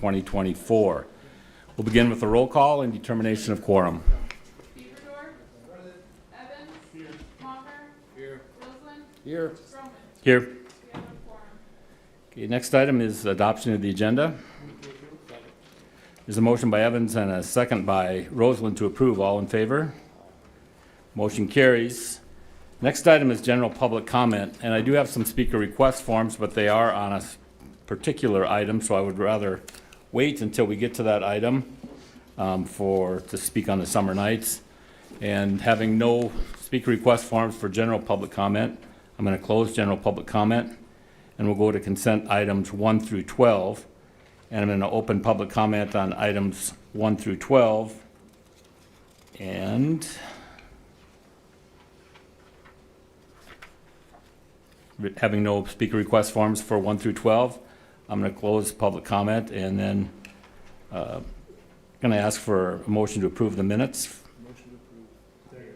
2024. We'll begin with a roll call and determination of quorum. Beaverdorf. Evans. Here. Maher. Here. Roseland. Here. Roman. Here. We have a quorum. Okay, next item is adoption of the agenda. There's a motion by Evans and a second by Roseland to approve. All in favor? Motion carries. Next item is general public comment, and I do have some speaker request forms, but they are on a particular item, so I would rather wait until we get to that item to speak on the summer nights. And having no speaker request forms for general public comment, I'm going to close general public comment, and we'll go to consent items 1 through 12. And I'm going to open public comment on items 1 through 12. And having no speaker request forms for 1 through 12, I'm going to close public comment and then going to ask for a motion to approve the minutes. Motion to approve.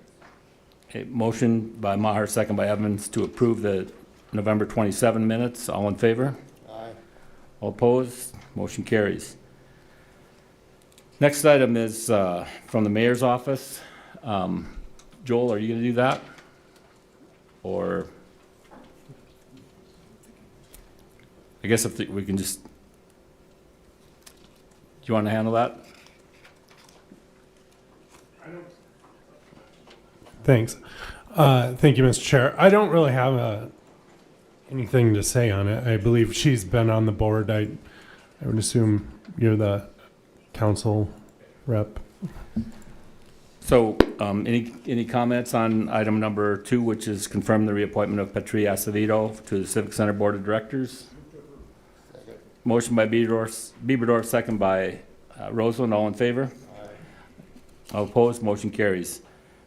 Okay, motion by Maher, second by Evans to approve the November 27 minutes. All in favor? Aye. All opposed? Motion carries. Next item is from the mayor's office. Joel, are you going to do that? Or I guess if we can just, do you want to handle that? Thanks. Thank you, Mr. Chair. I don't really have anything to say on it. I believe she's been on the board. I would assume you're the council rep. So any comments on item number 2, which is confirm the reappointment of Patria Acevedo to the Civic Center Board of Directors? Second. Motion by Beaverdorf, second by Roseland. All in favor? Aye. All opposed? Motion carries.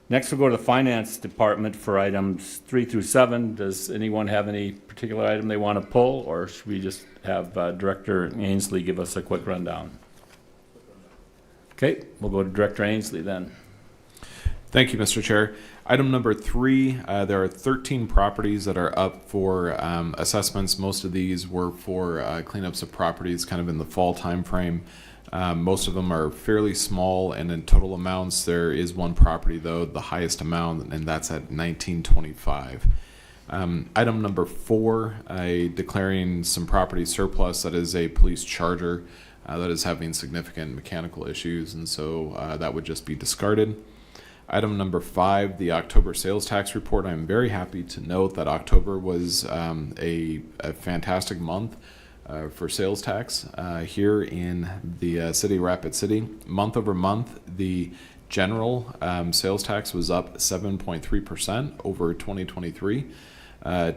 Next, we'll go to the Finance Department for items 3 through 7. Does anyone have any particular item they want to pull, or should we just have Director Ainsley give us a quick rundown? Okay, we'll go to Director Ainsley then. Thank you, Mr. Chair. Item number 3, there are 13 properties that are up for assessments. Most of these were for cleanups of properties kind of in the fall time frame. Most of them are fairly small, and in total amounts, there is one property, though, the highest amount, and that's at $19.25. Item number 4, declaring some property surplus. That is a police charger that is having significant mechanical issues, and so that would just be discarded. Item number 5, the October sales tax report. I'm very happy to note that October was a fantastic month for sales tax here in the city of Rapid City. Month over month, the general sales tax was up 7.3% over 2023.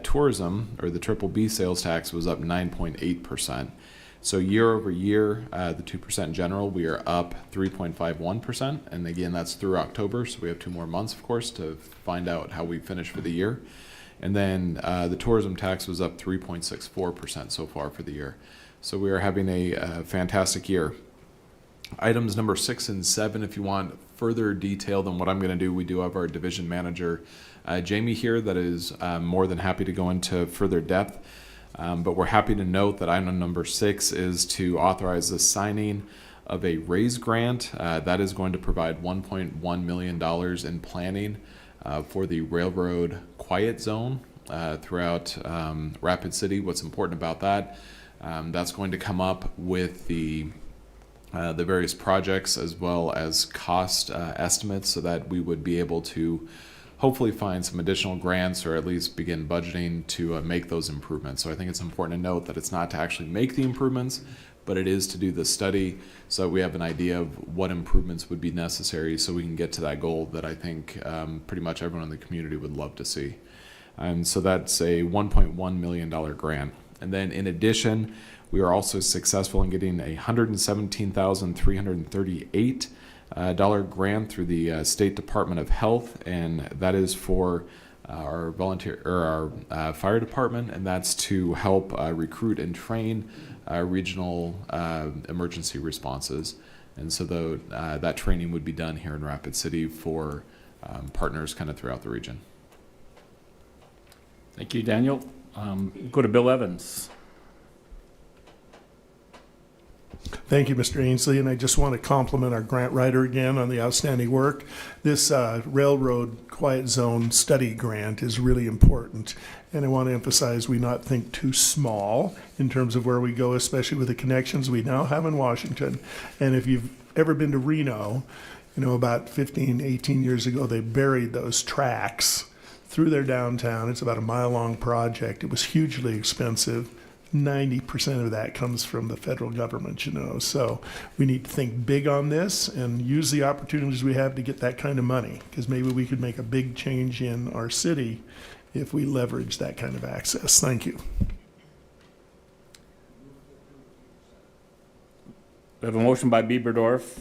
Tourism, or the Triple B sales tax, was up 9.8%. So year over year, the 2% general, we are up 3.51%. And again, that's through October. So we have 2 more months, of course, to find out how we finish for the year. And then the tourism tax was up 3.64% so far for the year. So we are having a fantastic year. Items number 6 and 7, if you want further detail than what I'm going to do, we do have our division manager, Jamie, here, that is more than happy to go into further depth. But we're happy to note that item number 6 is to authorize the signing of a RAISE grant. That is going to provide $1.1 million in planning for the railroad quiet zone throughout Rapid City. What's important about that, that's going to come up with the various projects as well as cost estimates, so that we would be able to hopefully find some additional grants, or at least begin budgeting to make those improvements. So I think it's important to note that it's not to actually make the improvements, but it is to do the study so that we have an idea of what improvements would be necessary, so we can get to that goal that I think pretty much everyone in the community would love to see. And so that's a $1.1 million grant. And then in addition, we are also successful in getting a $117,338 grant through the State Department of Health, and that is for our volunteer, or our fire department, and that's to help recruit and train regional emergency responses. And so that training would be done here in Rapid City for partners kind of throughout the region. Thank you, Daniel. Go to Bill Evans. Thank you, Mr. Ainsley, and I just want to compliment our grant writer again on the outstanding work. This railroad quiet zone study grant is really important, and I want to emphasize we not think too small in terms of where we go, especially with the connections we now have in Washington. And if you've ever been to Reno, you know, about 15, 18 years ago, they buried those tracks through their downtown. It's about a mile-long project. It was hugely expensive. 90% of that comes from the federal government, you know. So we need to think big on this and use the opportunities we have to get that kind of money, because maybe we could make a big change in our city if we leverage that kind of access. Thank you. We have a motion by Bieberdorf,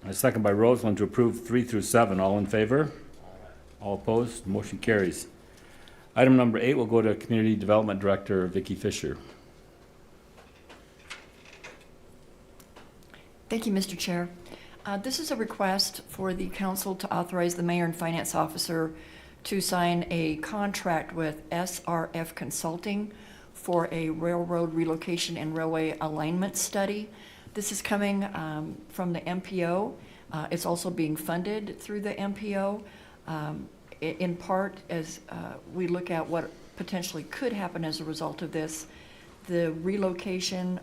and a second by Roseland to approve 3 through 7. All in favor? All opposed? Motion carries. Item number 8 will go to Community Development Director Vicki Fisher. Thank you, Mr. Chair. This is a request for the council to authorize the mayor and finance officer to sign a contract with SRF Consulting for a railroad relocation and railway alignment study. This is coming from the MPO. It's also being funded through the MPO. In part, as we look at what potentially could happen as a result of this, the relocation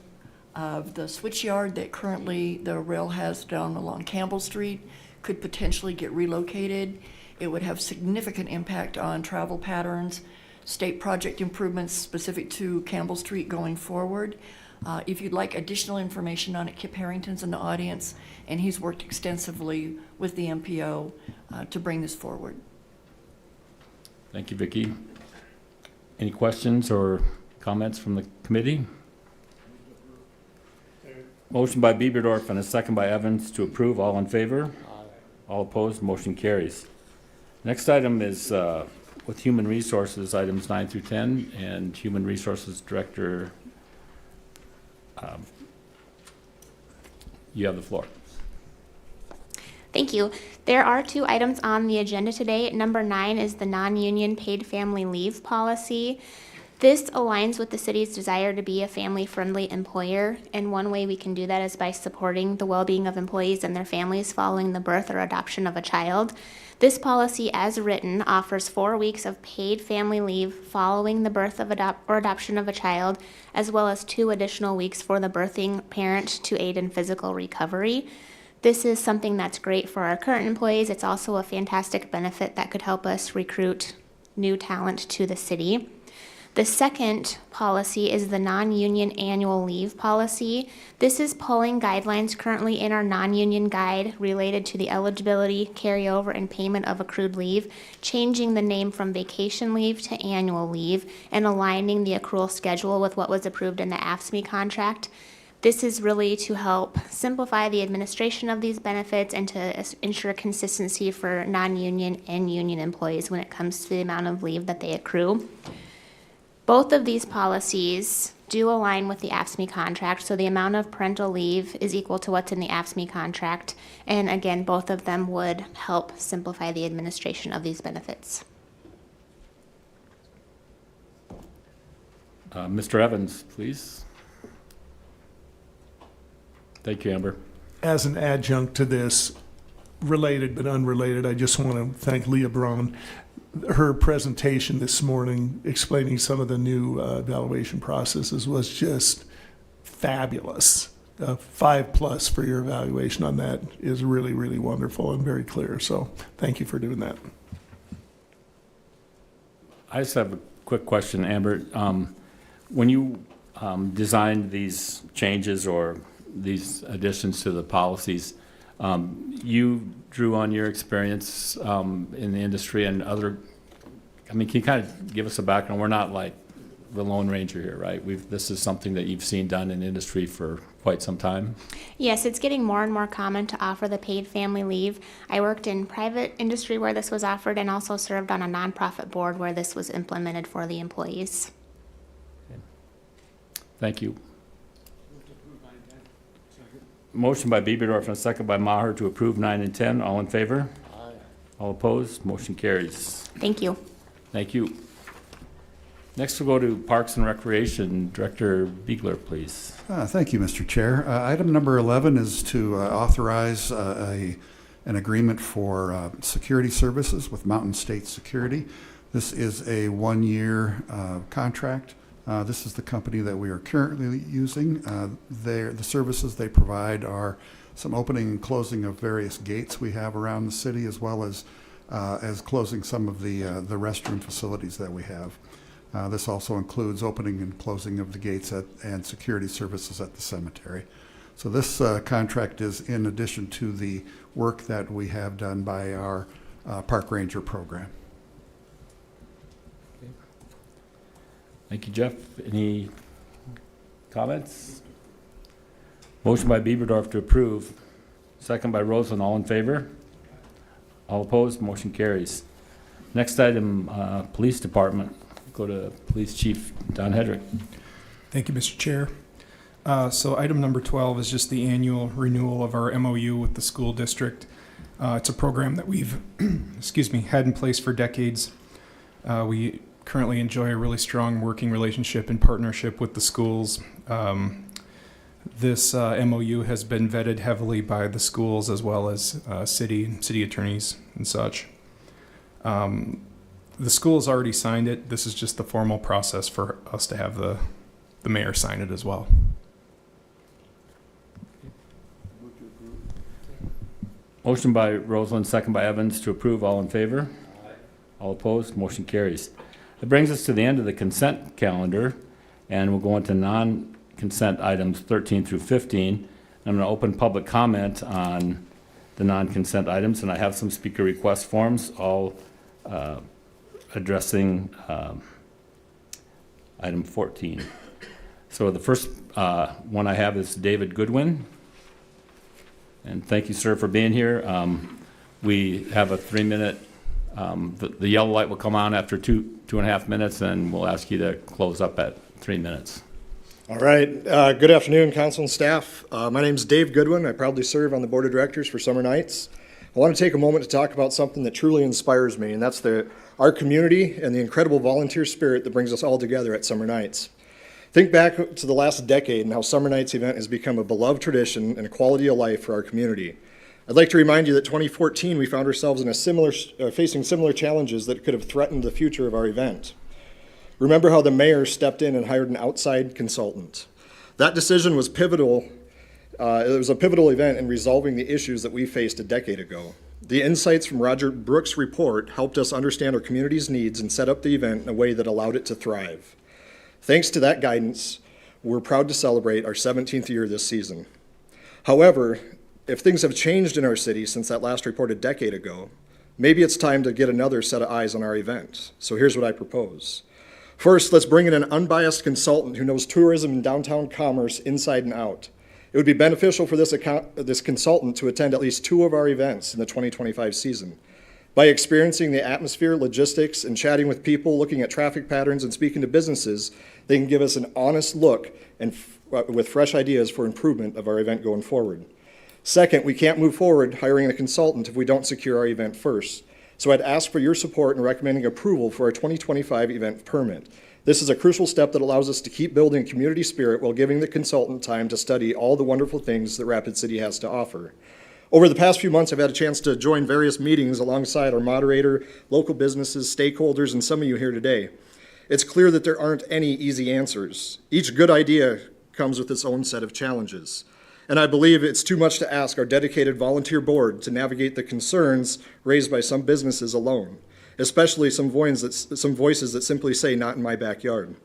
of the switchyard that currently the rail has down along Campbell Street could potentially get relocated. It would have significant impact on travel patterns, state project improvements specific to Campbell Street going forward. If you'd like additional information on it, Kip Harrington's in the audience, and he's worked extensively with the MPO to bring this forward. Thank you, Vicki. Any questions or comments from the committee? Motion by Bieberdorf and a second by Evans to approve. All in favor? All opposed? Motion carries. Next item is with Human Resources, items 9 through 10, and Human Resources Director, you have the floor. Thank you. There are 2 items on the agenda today. Number 9 is the non-union paid family leave policy. This aligns with the city's desire to be a family-friendly employer, and one way we can do that is by supporting the well-being of employees and their families following the birth or adoption of a child. This policy, as written, offers 4 weeks of paid family leave following the birth of or adoption of a child, as well as 2 additional weeks for the birthing parent to aid in physical recovery. This is something that's great for our current employees. It's also a fantastic benefit that could help us recruit new talent to the city. The second policy is the non-union annual leave policy. This is pulling guidelines currently in our non-union guide related to the eligibility, carryover, and payment of accrued leave, changing the name from vacation leave to annual leave, and aligning the accrual schedule with what was approved in the AFSCME contract. This is really to help simplify the administration of these benefits and to ensure consistency for non-union and union employees when it comes to the amount of leave that they accrue. Both of these policies do align with the AFSCME contract, so the amount of parental leave is equal to what's in the AFSCME contract. And again, both of them would help simplify the administration of these benefits. Mr. Evans, please. Thank you, Amber. As an adjunct to this, related but unrelated, I just want to thank Leah Braun. Her presentation this morning explaining some of the new evaluation processes was just fabulous. 5+ for your evaluation on that is really, really wonderful and very clear. So thank you for doing that. I just have a quick question, Amber. When you designed these changes or these additions to the policies, you drew on your experience in the industry and other, I mean, can you kind of give us a background? We're not like the Lone Ranger here, right? This is something that you've seen done in industry for quite some time. Yes, it's getting more and more common to offer the paid family leave. I worked in private industry where this was offered and also served on a nonprofit board where this was implemented for the employees. Okay. Thank you. Motion by Bieberdorf and a second by Maher to approve 9 and 10. All in favor? All opposed? Motion carries. Thank you. Thank you. Next, we'll go to Parks and Recreation. Director Beegler, please. Thank you, Mr. Chair. Item number 11 is to authorize an agreement for security services with Mountain State Security. This is a one-year contract. This is the company that we are currently using. The services they provide are some opening and closing of various gates we have around the city, as well as closing some of the restroom facilities that we have. This also includes opening and closing of the gates and security services at the cemetery. So this contract is in addition to the work that we have done by our Park Ranger program. Thank you, Jeff. Any comments? Motion by Bieberdorf to approve, second by Roseland. All in favor? All opposed? Motion carries. Next item, Police Department. Go to Police Chief Don Hedrick. Thank you, Mr. Chair. So item number 12 is just the annual renewal of our MOU with the school district. It's a program that we've had in place for decades. We currently enjoy a really strong working relationship and partnership with the schools. This MOU has been vetted heavily by the schools as well as city attorneys and such. The school's already signed it. This is just the formal process for us to have the mayor sign it as well. Motion by Roseland, second by Evans to approve. All in favor? All opposed? Motion carries. It brings us to the end of the consent calendar, and we'll go into non-consent items 13 through 15. I'm going to open public comment on the non-consent items, and I have some speaker request forms, all addressing item 14. So the first one I have is David Goodwin. And thank you, sir, for being here. We have a 3-minute, the yellow light will come on after 2.5 minutes, and we'll ask you to close up at 3 minutes. All right. Good afternoon, council and staff. My name is Dave Goodwin. I proudly serve on the board of directors for Summer Nights. I want to take a moment to talk about something that truly inspires me, and that's our community and the incredible volunteer spirit that brings us all together at Summer Nights. Think back to the last decade and how Summer Nights event has become a beloved tradition and a quality of life for our community. I'd like to remind you that 2014 we found ourselves in facing similar challenges that could have threatened the future of our event. Remember how the mayor stepped in and hired an outside consultant. That decision was pivotal. It was a pivotal event in resolving the issues that we faced a decade ago. The insights from Roger Brooks' report helped us understand our community's needs and set up the event in a way that allowed it to thrive. Thanks to that guidance, we're proud to celebrate our 17th year this season. However, if things have changed in our city since that last report a decade ago, maybe it's time to get another set of eyes on our event. So here's what I propose. First, let's bring in an unbiased consultant who knows tourism and downtown commerce inside and out. It would be beneficial for this consultant to attend at least 2 of our events in the 2025 season. By experiencing the atmosphere, logistics, and chatting with people, looking at traffic patterns, and speaking to businesses, they can give us an honest look and with fresh ideas for improvement of our event going forward. Second, we can't move forward hiring a consultant if we don't secure our event first. So I'd ask for your support in recommending approval for our 2025 event permit. This is a crucial step that allows us to keep building community spirit while giving the consultant time to study all the wonderful things that Rapid City has to offer. Over the past few months, I've had a chance to join various meetings alongside our moderator, local businesses, stakeholders, and some of you here today. It's clear that there aren't any easy answers. Each good idea comes with its own set of challenges. And I believe it's too much to ask our dedicated volunteer board to navigate the concerns raised by some businesses alone, especially some voices that simply say, "Not in my backyard."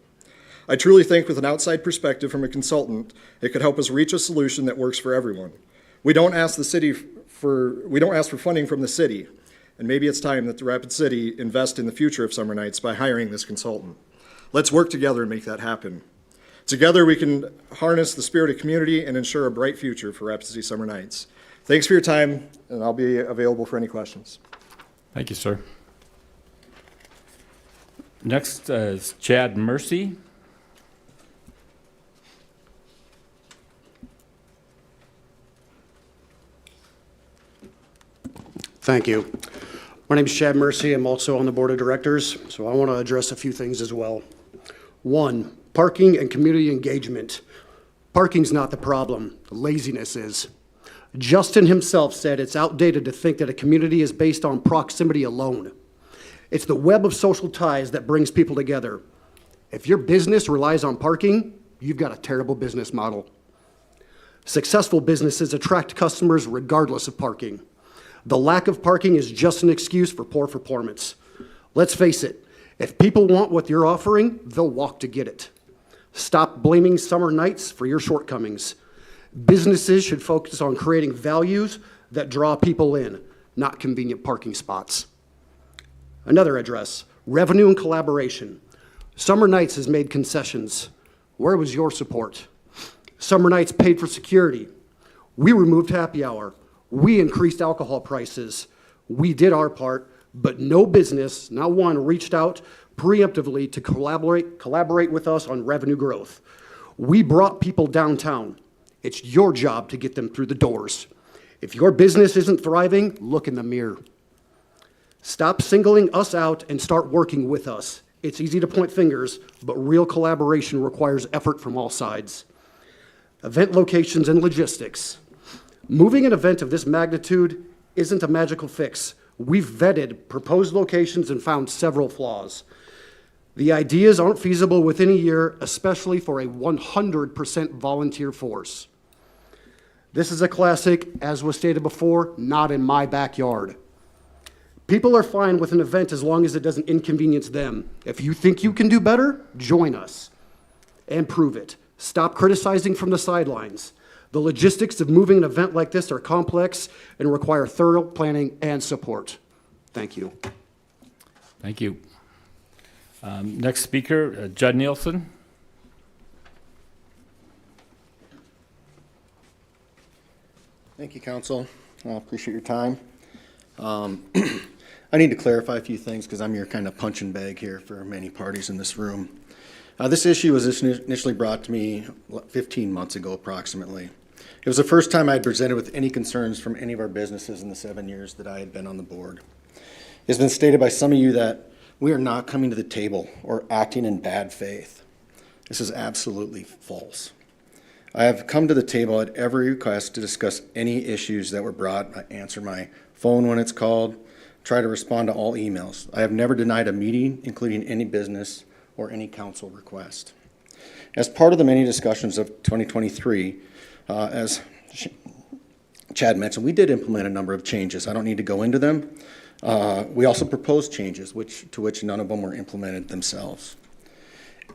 I truly think with an outside perspective from a consultant, it could help us reach a solution that works for everyone. We don't ask for funding from the city, and maybe it's time that the Rapid City invest in the future of Summer Nights by hiring this consultant. Let's work together and make that happen. Together we can harness the spirit of community and ensure a bright future for Rapid City Summer Nights. Thanks for your time, and I'll be available for any questions. Thank you, sir. Next is Chad Mercy. Thank you. My name is Chad Mercy. I'm also on the board of directors, so I want to address a few things as well. One, parking and community engagement. Parking's not the problem, laziness is. Justin himself said it's outdated to think that a community is based on proximity alone. It's the web of social ties that brings people together. If your business relies on parking, you've got a terrible business model. Successful businesses attract customers regardless of parking. The lack of parking is just an excuse for poor performance. Let's face it, if people want what you're offering, they'll walk to get it. Stop blaming summer nights for your shortcomings. Businesses should focus on creating values that draw people in, not convenient parking spots. Another address, revenue and collaboration. Summer Nights has made concessions. Where was your support? Summer Nights paid for security. We removed happy hour. We increased alcohol prices. We did our part, but no business, not one, reached out preemptively to collaborate with us on revenue growth. We brought people downtown. It's your job to get them through the doors. If your business isn't thriving, look in the mirror. Stop singling us out and start working with us. It's easy to point fingers, but real collaboration requires effort from all sides. Event locations and logistics. Moving an event of this magnitude isn't a magical fix. We've vetted proposed locations and found several flaws. The ideas aren't feasible within a year, especially for a 100% volunteer force. This is a classic, as was stated before, not in my backyard. People are fine with an event as long as it doesn't inconvenience them. If you think you can do better, join us and prove it. Stop criticizing from the sidelines. The logistics of moving an event like this are complex and require thorough planning and support. Thank you. Thank you. Next speaker, Judd Nielsen. Thank you, Council. I appreciate your time. I need to clarify a few things because I'm your kind of punching bag here for many parties in this room. This issue was initially brought to me 15 months ago, approximately. It was the first time I had presented with any concerns from any of our businesses in the 7 years that I had been on the board. It's been stated by some of you that we are not coming to the table or acting in bad faith. This is absolutely false. I have come to the table at every request to discuss any issues that were brought. I answer my phone when it's called, try to respond to all emails. I have never denied a meeting, including any business or any council request. As part of the many discussions of 2023, as Chad mentioned, we did implement a number of changes. I don't need to go into them. We also proposed changes, to which none of them were implemented themselves.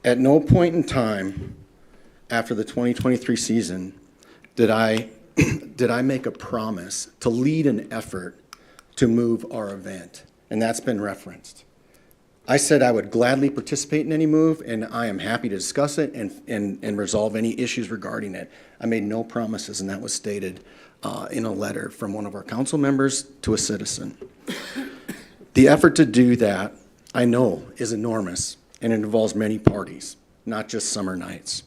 At no point in time after the 2023 season did I make a promise to lead an effort to move our event, and that's been referenced. I said I would gladly participate in any move, and I am happy to discuss it and resolve any issues regarding it. I made no promises, and that was stated in a letter from one of our council members to a citizen. The effort to do that, I know, is enormous, and it involves many parties, not just Summer Nights.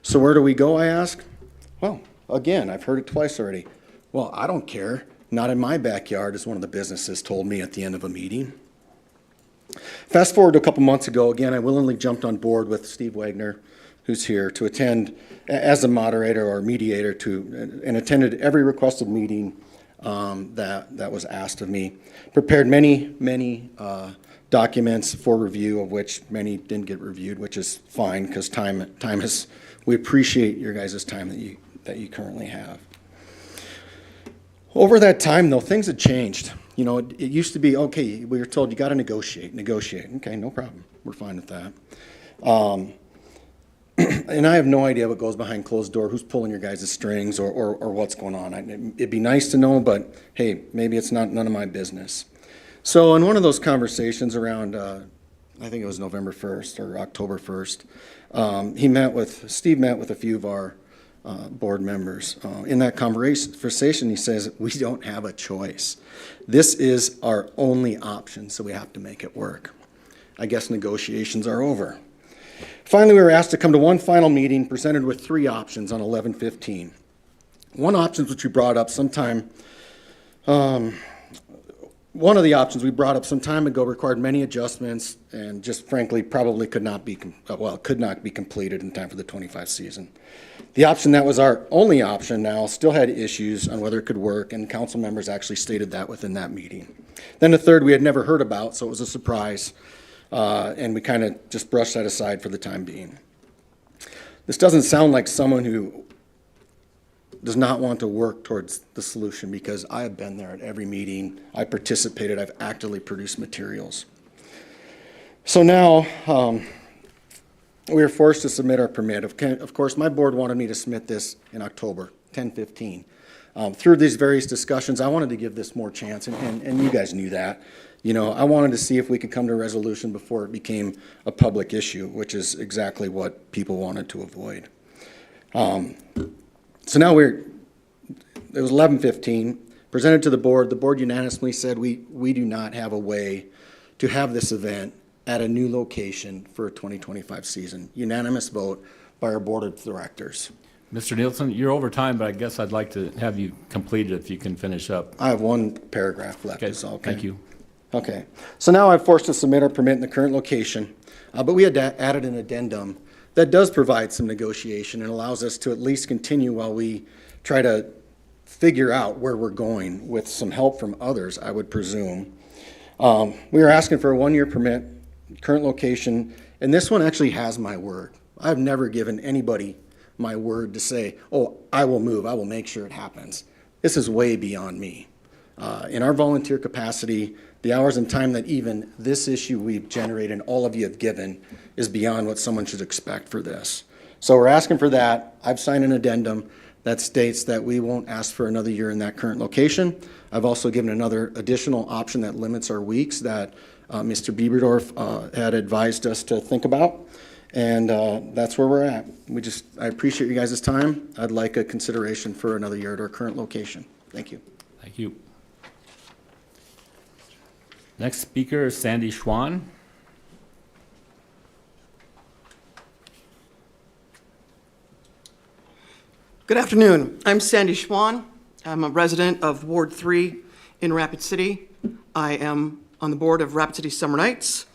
So where do we go, I ask? Well, again, I've heard it twice already. Well, I don't care. Not in my backyard, as one of the businesses told me at the end of a meeting. Fast forward to a couple months ago, again, I willingly jumped on board with Steve Wagner, who's here, to attend as a moderator or mediator and attended every requested meeting that was asked of me. Prepared many documents for review, of which many didn't get reviewed, which is fine because time is, we appreciate your guys' time that you currently have. Over that time, though, things had changed. You know, it used to be, okay, we were told you got to negotiate. Okay, no problem. We're fine with that. And I have no idea what goes behind closed door, who's pulling your guys' strings or what's going on. It'd be nice to know, but hey, maybe it's none of my business. So in one of those conversations around, I think it was November 1st or October 1st, Steve met with a few of our board members. In that conversation, he says, we don't have a choice. This is our only option, so we have to make it work. I guess negotiations are over. Finally, we were asked to come to one final meeting, presented with 3 options on 11/15. One option, which we brought up sometime one of the options we brought up some time ago required many adjustments and just frankly probably could not be completed in time for the 25 season. The option that was our only option now still had issues on whether it could work, and council members actually stated that within that meeting. Then the third we had never heard about, so it was a surprise, and we kind of just brushed that aside for the time being. This doesn't sound like someone who does not want to work towards the solution, because I have been there at every meeting. I participated. I've actively produced materials. So now we are forced to submit our permit. Of course, my board wanted me to submit this in October, 10/15. Through these various discussions, I wanted to give this more chance, and you guys knew that. You know, I wanted to see if we could come to a resolution before it became a public issue, which is exactly what people wanted to avoid. So now it was 11/15, presented to the board. The board unanimously said we do not have a way to have this event at a new location for a 2025 season. Unanimous vote by our board of directors. Mr. Nielsen, you're over time, but I guess I'd like to have you complete it if you can finish up. I have one paragraph left. Okay, Is all okay? thank you. Okay, so now I'm forced to submit our permit in the current location, but we had added an addendum that does provide some negotiation and allows us to at least continue while we try to figure out where we're going with some help from others, I would presume. We are asking for a 1-year permit, current location, and this one actually has my word. I've never given anybody my word to say, oh, I will move, I will make sure it happens. This is way beyond me. In our volunteer capacity, the hours and time that even this issue we've generated and all of you have given is beyond what someone should expect for this. So we're asking for that. I've signed an addendum that states that we won't ask for another year in that current location. I've also given another additional option that limits our weeks that Mr. Bieberdorf had advised us to think about. And that's where we're at. I appreciate you guys' time. I'd like a consideration for another year at our current location. Thank you. Thank you. Next speaker is Sandy Schwan. Good afternoon. I'm Sandy Schwan. I'm a resident of Ward 3 in Rapid City. I am on the board of Rapid City Summer Nights.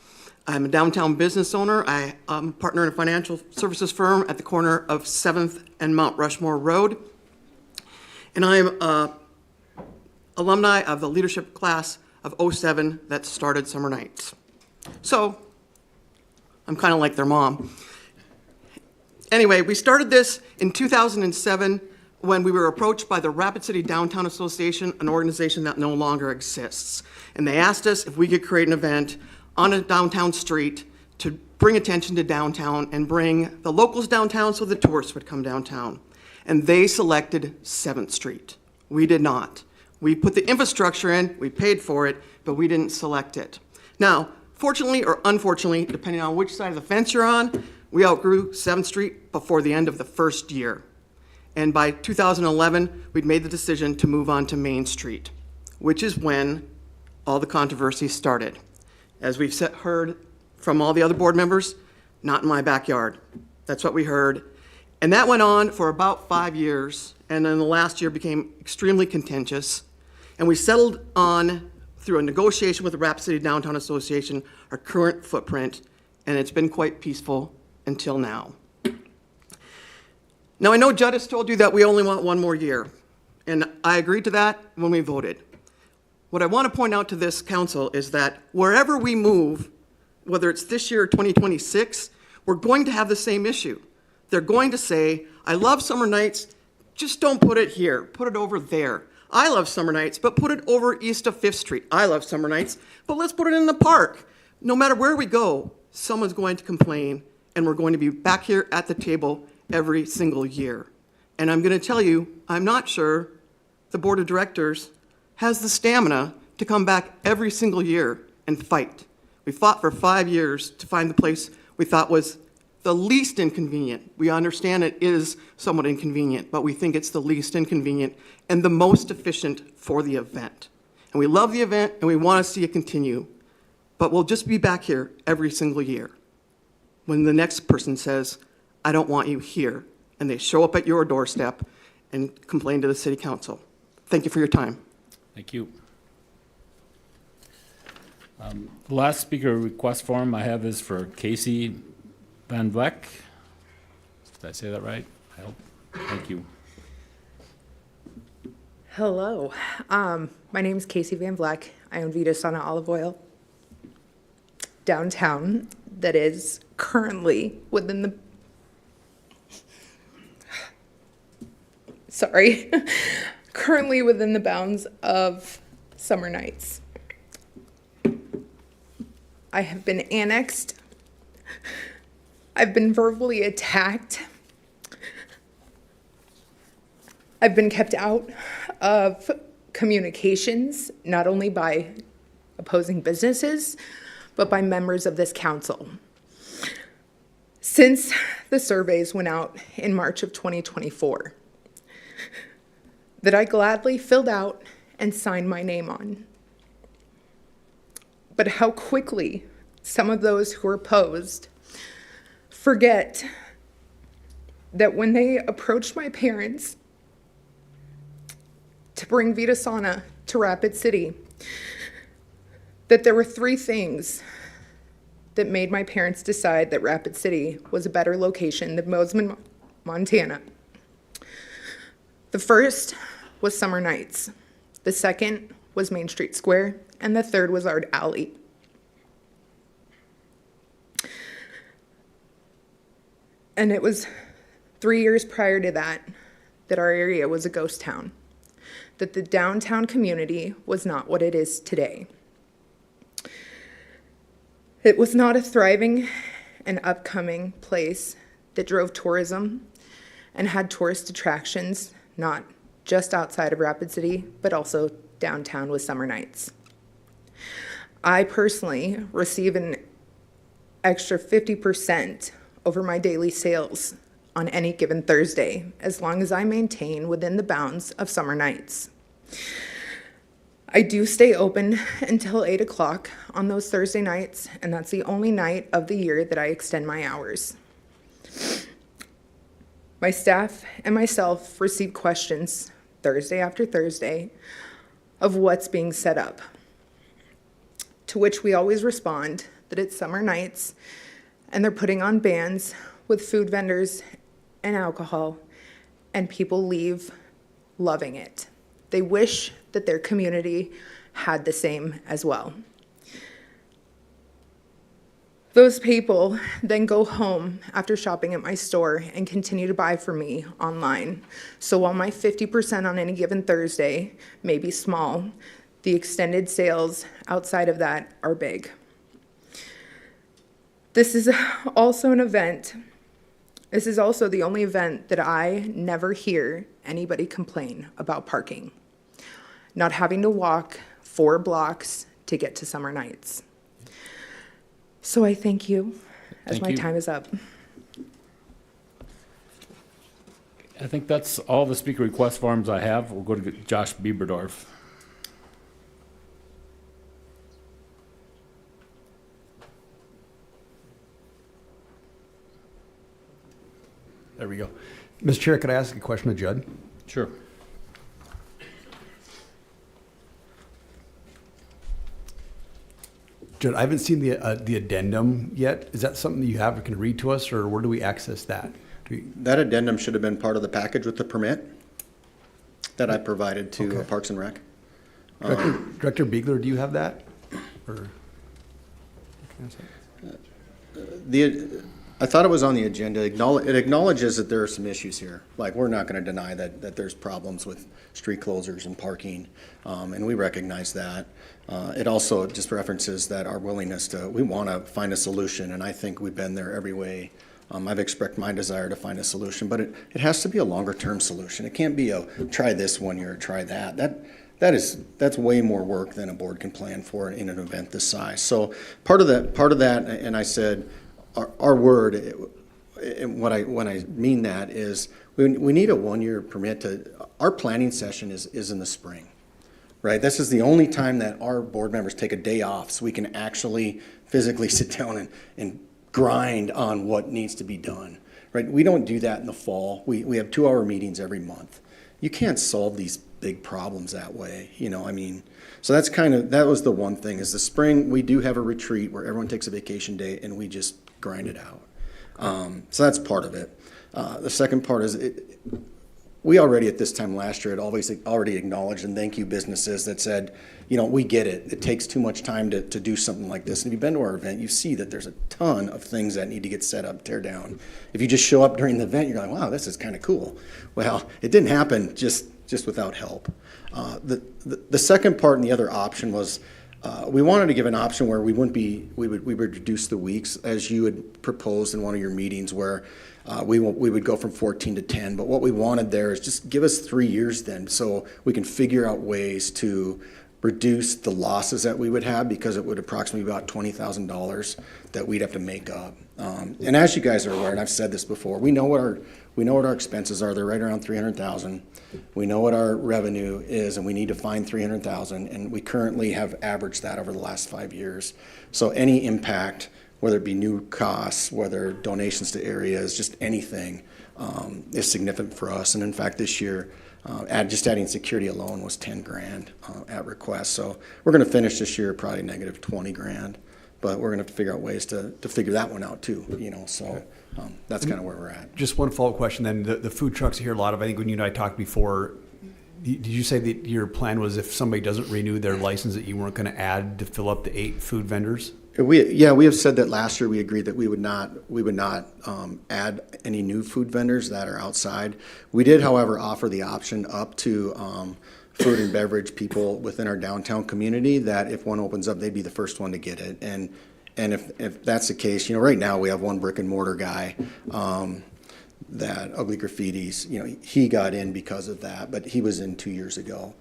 I'm a downtown business owner. I'm a partner in a financial services firm at the corner of 7th and Mount Rushmore Road. And I'm an alumni of the leadership class of 07 that started Summer Nights. So I'm kind of like their mom. Anyway, we started this in 2007 when we were approached by the Rapid City Downtown Association, an organization that no longer exists. And they asked us if we could create an event on a downtown street to bring attention to downtown and bring the locals downtown so the tourists would come downtown. And they selected 7th Street. We did not. We put the infrastructure in, we paid for it, but we didn't select it. Now, fortunately or unfortunately, depending on which side of the fence you're on, we outgrew 7th Street before the end of the first year. And by 2011, we'd made the decision to move on to Main Street, which is when all the controversy started. As we've heard from all the other board members, not in my backyard. That's what we heard. And that went on for about 5 years, and then the last year became extremely contentious. And we settled on, through a negotiation with the Rapid City Downtown Association, our current footprint, and it's been quite peaceful until now. Now, I know Judd has told you that we only want 1 more year, and I agreed to that when we voted. What I want to point out to this council is that wherever we move, whether it's this year or 2026, we're going to have the same issue. They're going to say, I love Summer Nights, just don't put it here, put it over there. I love Summer Nights, but put it over east of 5th Street. I love Summer Nights, but let's put it in the park. No matter where we go, someone's going to complain, and we're going to be back here at the table every single year. And I'm going to tell you, I'm not sure the board of directors has the stamina to come back every single year and fight. We fought for 5 years to find the place we thought was the least inconvenient. We understand it is somewhat inconvenient, but we think it's the least inconvenient and the most efficient for the event. And we love the event and we want to see it continue, but we'll just be back here every single year when the next person says, I don't want you here, and they show up at your doorstep and complain to the city council. Thank you for your time. Thank you. The last speaker request form I have is for Casey Van Vleck. Did I say that right? I hope. Thank you. Hello, my name is Casey Van Vleck. I own Vita Sauna Olive Oil downtown that is currently within the, currently within the bounds of Summer Nights. I have been annexed. I've been verbally attacked. I've been kept out of communications, not only by opposing businesses, but by members of this council. Since the surveys went out in March of 2024, that I gladly filled out and signed my name on. But how quickly some of those who are opposed forget that when they approached my parents to bring Vita Sauna to Rapid City, that there were 3 things that made my parents decide that Rapid City was a better location than Bozeman, Montana. The first was Summer Nights. The second was Main Street Square, and the third was Art Alley. And it was 3 years prior to that our area was a ghost town, that the downtown community was not what it is today. It was not a thriving and upcoming place that drove tourism and had tourist attractions, not just outside of Rapid City, but also downtown with Summer Nights. I personally receive an extra 50% over my daily sales on any given Thursday, as long as I maintain within the bounds of Summer Nights. I do stay open until 8 o'clock on those Thursday nights, and that's the only night of the year that I extend my hours. My staff and myself receive questions Thursday after Thursday of what's being set up, to which we always respond that it's Summer Nights and they're putting on bands with food vendors and alcohol, and people leave loving it. They wish that their community had the same as well. Those people then go home after shopping at my store and continue to buy for me online. So while my 50% on any given Thursday may be small, the extended sales outside of that are big. This is also an event. This is also the only event that I never hear anybody complain about parking. Not having to walk 4 blocks to get to Summer Nights. So I thank you, as my time is up. I think that's all the speaker request forms I have. We'll go to Josh Bieberdorf. There we go. Mr. Chair, could I ask a question of Judd? Sure. Judd, I haven't seen the addendum yet. Is that something that you have or can read to us, or where do we access that? That addendum should have been part of the package with the permit that I provided to Parks and Rec. Director Biegler, do you have that? Or I thought it was on the agenda. It acknowledges that there are some issues here. Like, we're not going to deny that there's problems with street closures and parking, and we recognize that. It also just references that our willingness we want to find a solution, and I think we've been there every way. I've expressed my desire to find a solution, but it has to be a longer-term solution. It can't be a try this 1 year, try that. That's way more work than a board can plan for in an event this size. So part of that, and I said, our word, and when I mean that is we need a 1 year permit our planning session is in the spring, right? This is the only time that our board members take a day off so we can actually physically sit down and grind on what needs to be done, right? We don't do that in the fall. We have 2-hour meetings every month. You can't solve these big problems that way, you know, I mean, so that was the one thing, is the spring, we do have a retreat where everyone takes a vacation day and we just grind it out. So that's part of it. The second part is we already at this time last year had already acknowledged, and thank you businesses that said, you know, we get it. It takes too much time to do something like this. And if you've been to our event, you see that there's a ton of things that need to get set up, tear down. If you just show up during the event, you're like, wow, this is kind of cool. Well, it didn't happen just without help. The second part and the other option was, we wanted to give an option where we would reduce the weeks as you had proposed in one of your meetings, where we would go from 14 to 10. But what we wanted there is just give us 3 years then, so we can figure out ways to reduce the losses that we would have, because it would approximately be about $20,000 that we'd have to make up. And as you guys are aware, and I've said this before, we know what our expenses are. They're right around $300,000. We know what our revenue is, and we need to find $300,000. And we currently have averaged that over the last 5 years. So any impact, whether it be new costs, whether donations to areas, just anything, is significant for us. And in fact, this year, just adding security alone was 10 grand at request. So we're going to finish this year probably negative 20 grand, but we're going to have to figure out ways to figure that one out too, you know, so that's kind of where we're at. Just one follow-up question then. The food trucks here, a lot of, I think when you and I talked before, did you say that your plan was if somebody doesn't renew their license that you weren't going to add to fill up the 8 food vendors? We have said that last year. We agreed that we would not add any new food vendors that are outside. We did, however, offer the option up to food and beverage people within our downtown community that if one opens up, they'd be the first one to get it. And if that's the case, you know, right now we have one brick and mortar guy that Ugly Graffitis, you know, he got in because of that, but he was in 2 years ago.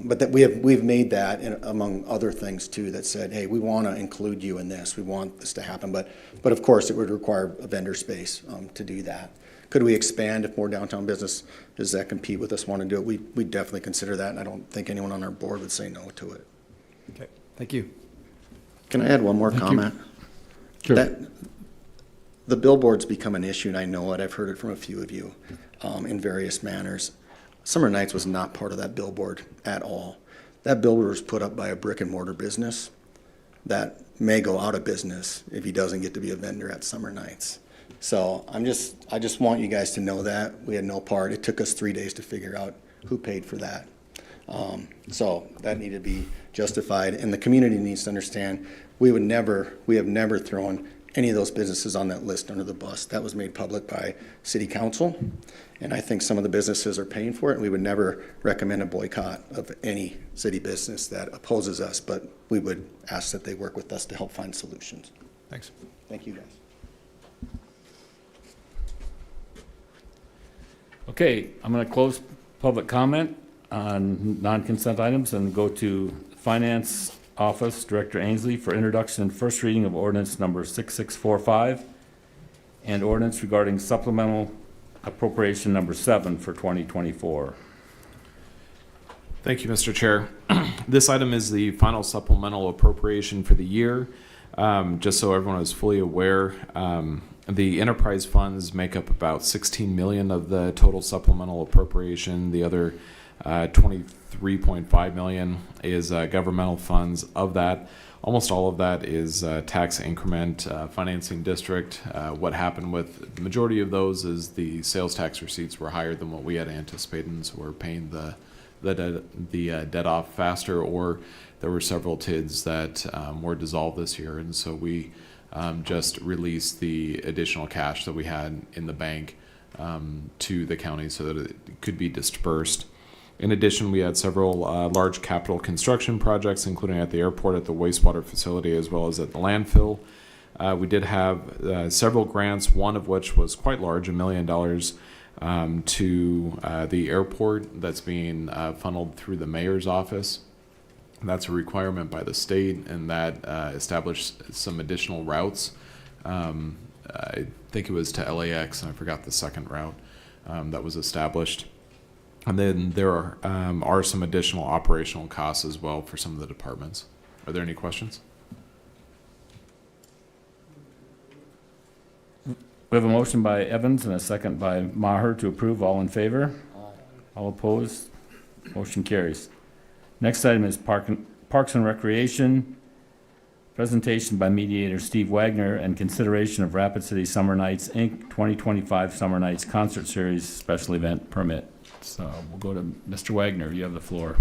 But that we've made that, among other things too, that said, hey, we want to include you in this. We want this to happen, but of course it would require a vendor space to do that. Could we expand if more downtown businesses that compete with us want to do it? We'd definitely consider that, and I don't think anyone on our board would say no to it. Okay, thank you. Can I add one more comment? Sure. The billboard's become an issue, and I know it. I've heard it from a few of you in various manners. Summer Nights was not part of that billboard at all. That billboard was put up by a brick and mortar business that may go out of business if he doesn't get to be a vendor at Summer Nights. So I just want you guys to know that we had no part. It took us 3 days to figure out who paid for that. So that needed to be justified, and the community needs to understand we have never thrown any of those businesses on that list under the bus. That was made public by City Council, and I think some of the businesses are paying for it, and we would never recommend a boycott of any city business that opposes us, but we would ask that they work with us to help find solutions. Thanks. Thank you, guys. Okay, I'm going to close public comment on non-consent items and go to Finance Office Director Ainsley for introduction and first reading of ordinance number 6645 and ordinance regarding supplemental appropriation number 7 for 2024. Thank you, Mr. Chair. This item is the final supplemental appropriation for the year. Just so everyone is fully aware, the enterprise funds make up about 16 million of the total supplemental appropriation. The other 23.5 million is governmental funds. Of that, almost all of that is tax increment financing district. What happened with the majority of those is the sales tax receipts were higher than what we had anticipated, and so we're paying the debt off faster, or there were several TIDs that were dissolved this year, and so we just released the additional cash that we had in the bank to the county so that it could be dispersed. In addition, we had several large capital construction projects, including at the airport, at the wastewater facility, as well as at the landfill. We did have several grants, one of which was quite large, $1 million to the airport that's being funneled through the mayor's office. That's a requirement by the state, and that established some additional routes. I think it was to LAX, and I forgot the second route that was established. And then there are some additional operational costs as well for some of the departments. Are there any questions? We have a motion by Evans and a second by Maher to approve. All in favor? All opposed? Motion carries. Next item is Parks and Recreation. Presentation by mediator Steve Wagner and consideration of Rapid City Summer Nights, Inc. 2025 Summer Nights Concert Series Special Event Permit. So we'll go to Mr. Wagner. You have the floor.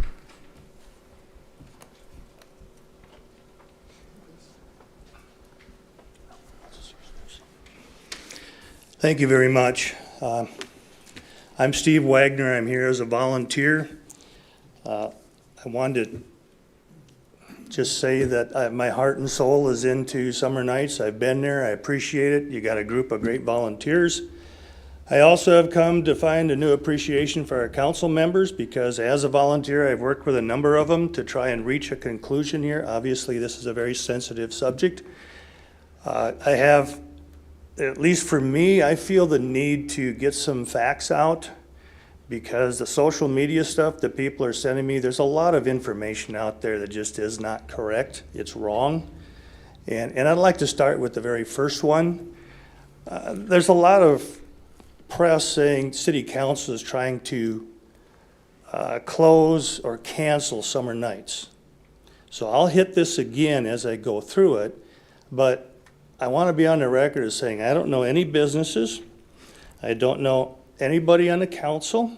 Thank you very much. I'm Steve Wagner. I'm here as a volunteer. I wanted to just say that my heart and soul is into Summer Nights. I've been there. I appreciate it. You got a group of great volunteers. I also have come to find a new appreciation for our council members because as a volunteer, I've worked with a number of them to try and reach a conclusion here. Obviously, this is a very sensitive subject. I have, at least for me, I feel the need to get some facts out because the social media stuff that people are sending me, there's a lot of information out there that just is not correct. It's wrong. And I'd like to start with the very first one. There's a lot of press saying city council is trying to close or cancel Summer Nights. So I'll hit this again as I go through it, but I want to be on the record as saying I don't know any businesses. I don't know anybody on the council.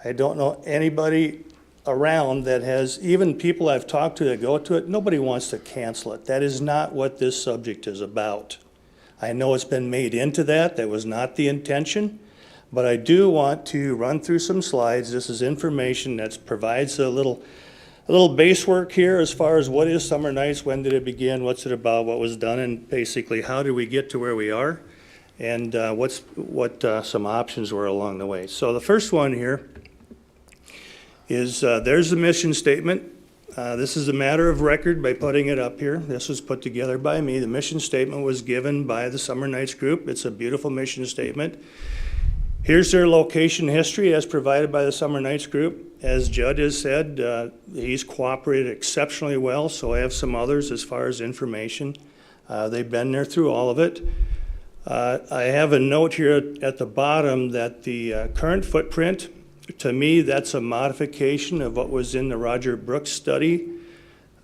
I don't know anybody around that has, even people I've talked to that go to it, nobody wants to cancel it. That is not what this subject is about. I know it's been made into that. That was not the intention. But I do want to run through some slides. This is information that provides a little base work here as far as what is Summer Nights, when did it begin, what's it about, what was done, and basically how did we get to where we are, and what some options were along the way. So the first one here is there's the mission statement. This is a matter of record by putting it up here. This was put together by me. The mission statement was given by the Summer Nights group. It's a beautiful mission statement. Here's their location history as provided by the Summer Nights group. As Judd has said, he's cooperated exceptionally well, so I have some others as far as information. They've been there through all of it. I have a note here at the bottom that the current footprint, to me, that's a modification of what was in the Roger Brooks study.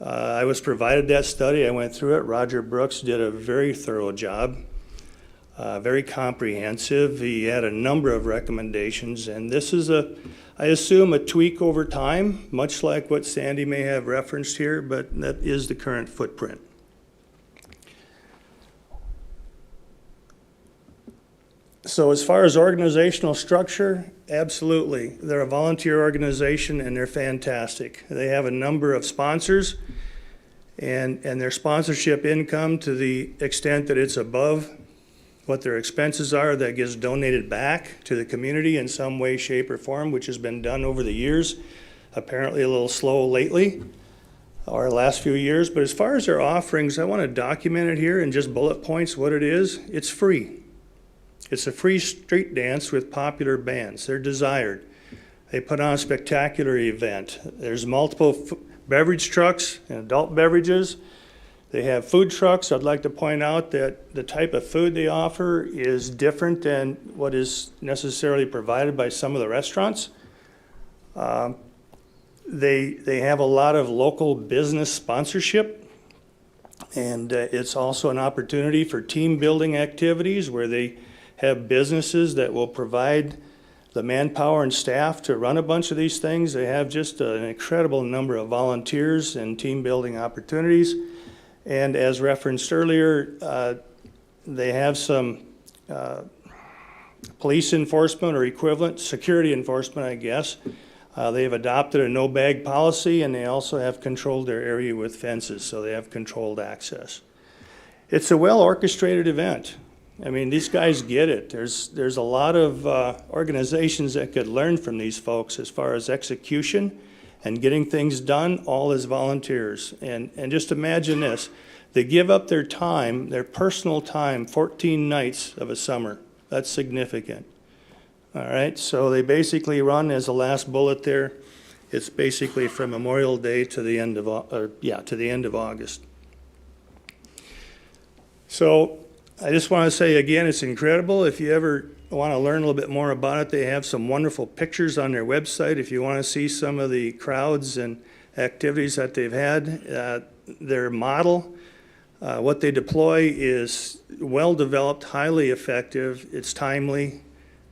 I was provided that study. I went through it. Roger Brooks did a very thorough job. Very comprehensive. He had a number of recommendations, and this is I assume, a tweak over time, much like what Sandy may have referenced here, but that is the current footprint. So as far as organizational structure, absolutely. They're a volunteer organization, and they're fantastic. They have a number of sponsors, and their sponsorship income, to the extent that it's above what their expenses are, that gets donated back to the community in some way, shape, or form, which has been done over the years. Apparently a little slow lately, or last few years. But as far as their offerings, I want to document it here in just bullet points what it is. It's free. It's a free street dance with popular bands. They're desired. They put on a spectacular event. There's multiple beverage trucks and adult beverages. They have food trucks. I'd like to point out that the type of food they offer is different than what is necessarily provided by some of the restaurants. They have a lot of local business sponsorship, and it's also an opportunity for team building activities where they have businesses that will provide the manpower and staff to run a bunch of these things. They have just an incredible number of volunteers and team building opportunities. And as referenced earlier, they have some police enforcement or equivalent, security enforcement, I guess. They've adopted a no-bag policy, and they also have controlled their area with fences, so they have controlled access. It's a well-orchestrated event. I mean, these guys get it. There's a lot of organizations that could learn from these folks as far as execution and getting things done, all as volunteers. And just imagine this. They give up their time, their personal time, 14 nights of a summer. That's significant. All right, so they basically run, as the last bullet there, it's basically from Memorial Day to the end of, August. So I just want to say again, it's incredible. If you ever want to learn a little bit more about it, they have some wonderful pictures on their website. If you want to see some of the crowds and activities that they've had, their model, what they deploy is well-developed, highly effective, it's timely,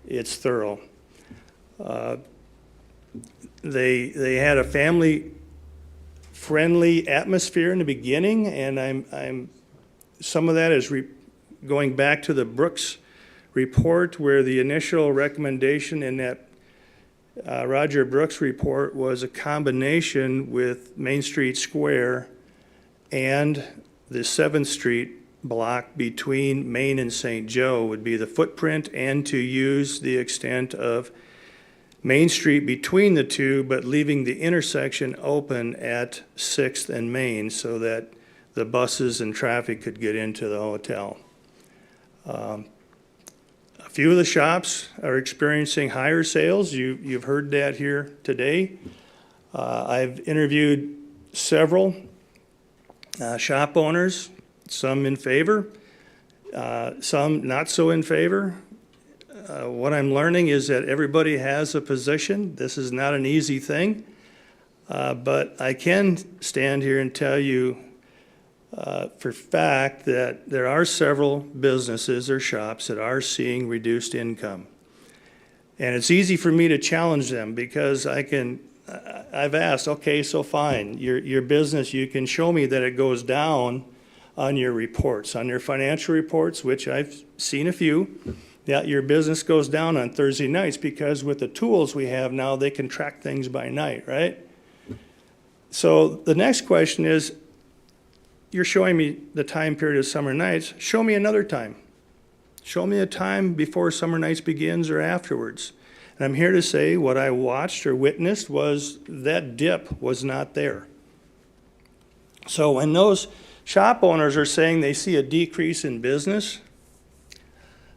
it's thorough. They had a family-friendly atmosphere in the beginning, and some of that is going back to the Brooks report, where the initial recommendation in that Roger Brooks report was a combination with Main Street Square and the 7th Street block between Main and St. Joe would be the footprint, and to use the extent of Main Street between the two, but leaving the intersection open at 6th and Main so that the buses and traffic could get into the hotel. A few of the shops are experiencing higher sales. You've heard that here today. I've interviewed several shop owners, some in favor, some not so in favor. What I'm learning is that everybody has a position. This is not an easy thing, but I can stand here and tell you for fact that there are several businesses or shops that are seeing reduced income. And it's easy for me to challenge them because I've asked, okay, so fine, your business, you can show me that it goes down on your reports, on your financial reports, which I've seen a few, that your business goes down on Thursday nights because with the tools we have now, they can track things by night, right? So the next question is, you're showing me the time period of summer nights. Show me another time. Show me a time before summer nights begins or afterwards. And I'm here to say what I watched or witnessed was that dip was not there. So when those shop owners are saying they see a decrease in business,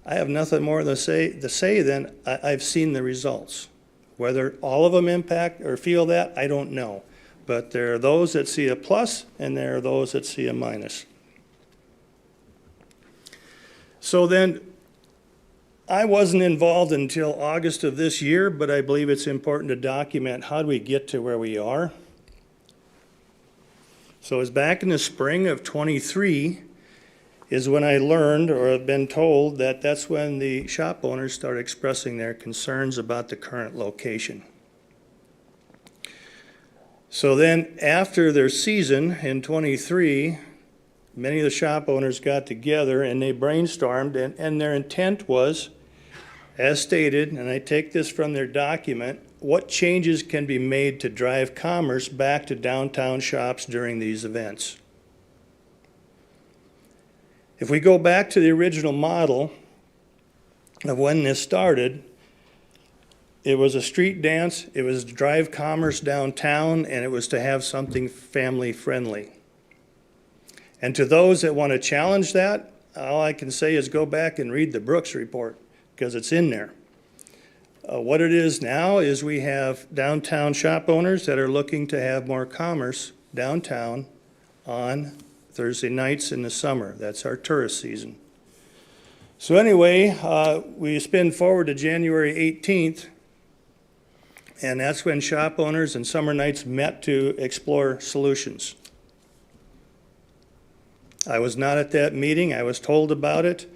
I have nothing more to say than I've seen the results. Whether all of them impact or feel that, I don't know. But there are those that see a plus, and there are those that see a minus. So then, I wasn't involved until August of this year, but I believe it's important to document how do we get to where we are. So it was back in the spring of 23 is when I learned or have been told that that's when the shop owners started expressing their concerns about the current location. So then after their season in 23, many of the shop owners got together and they brainstormed, and their intent was, as stated, and I take this from their document, what changes can be made to drive commerce back to downtown shops during these events. If we go back to the original model of when this started, it was a street dance, it was to drive commerce downtown, and it was to have something family friendly. And to those that want to challenge that, all I can say is go back and read the Brooks report, because it's in there. What it is now is we have downtown shop owners that are looking to have more commerce downtown on Thursday nights in the summer. That's our tourist season. So anyway, we spin forward to January 18th, and that's when shop owners and Summer Nights met to explore solutions. I was not at that meeting. I was told about it.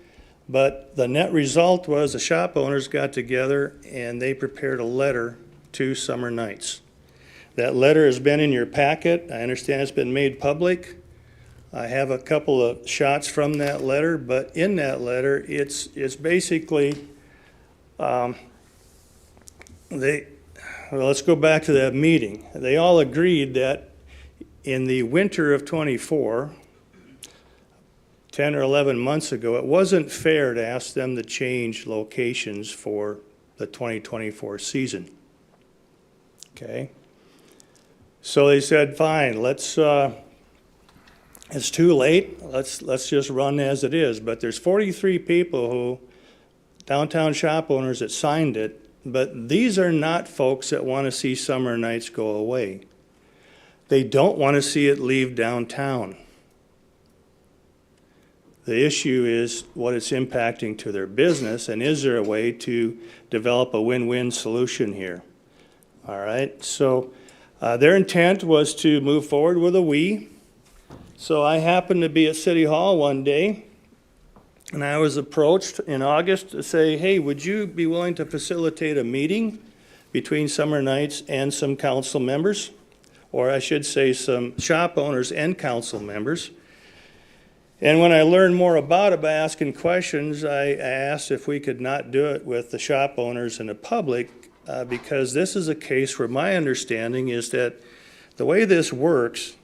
But the net result was the shop owners got together and they prepared a letter to Summer Nights. That letter has been in your packet. I understand it's been made public. I have a couple of shots from that letter, but in that letter, it's basically, let's go back to that meeting. They all agreed that in the winter of 24, 10 or 11 months ago, it wasn't fair to ask them to change locations for the 2024 season. Okay? So they said, fine, it's too late, let's just run as it is. But there's 43 people downtown shop owners that signed it, but these are not folks that want to see Summer Nights go away. They don't want to see it leave downtown. The issue is what it's impacting to their business, and is there a way to develop a win-win solution here? All right, so their intent was to move forward with a we. So I happened to be at City Hall one day, and I was approached in August to say, hey, would you be willing to facilitate a meeting between Summer Nights and some council members? Or I should say some shop owners and council members. And when I learned more about it by asking questions, I asked if we could not do it with the shop owners and the public, because this is a case where my understanding is that the way this works,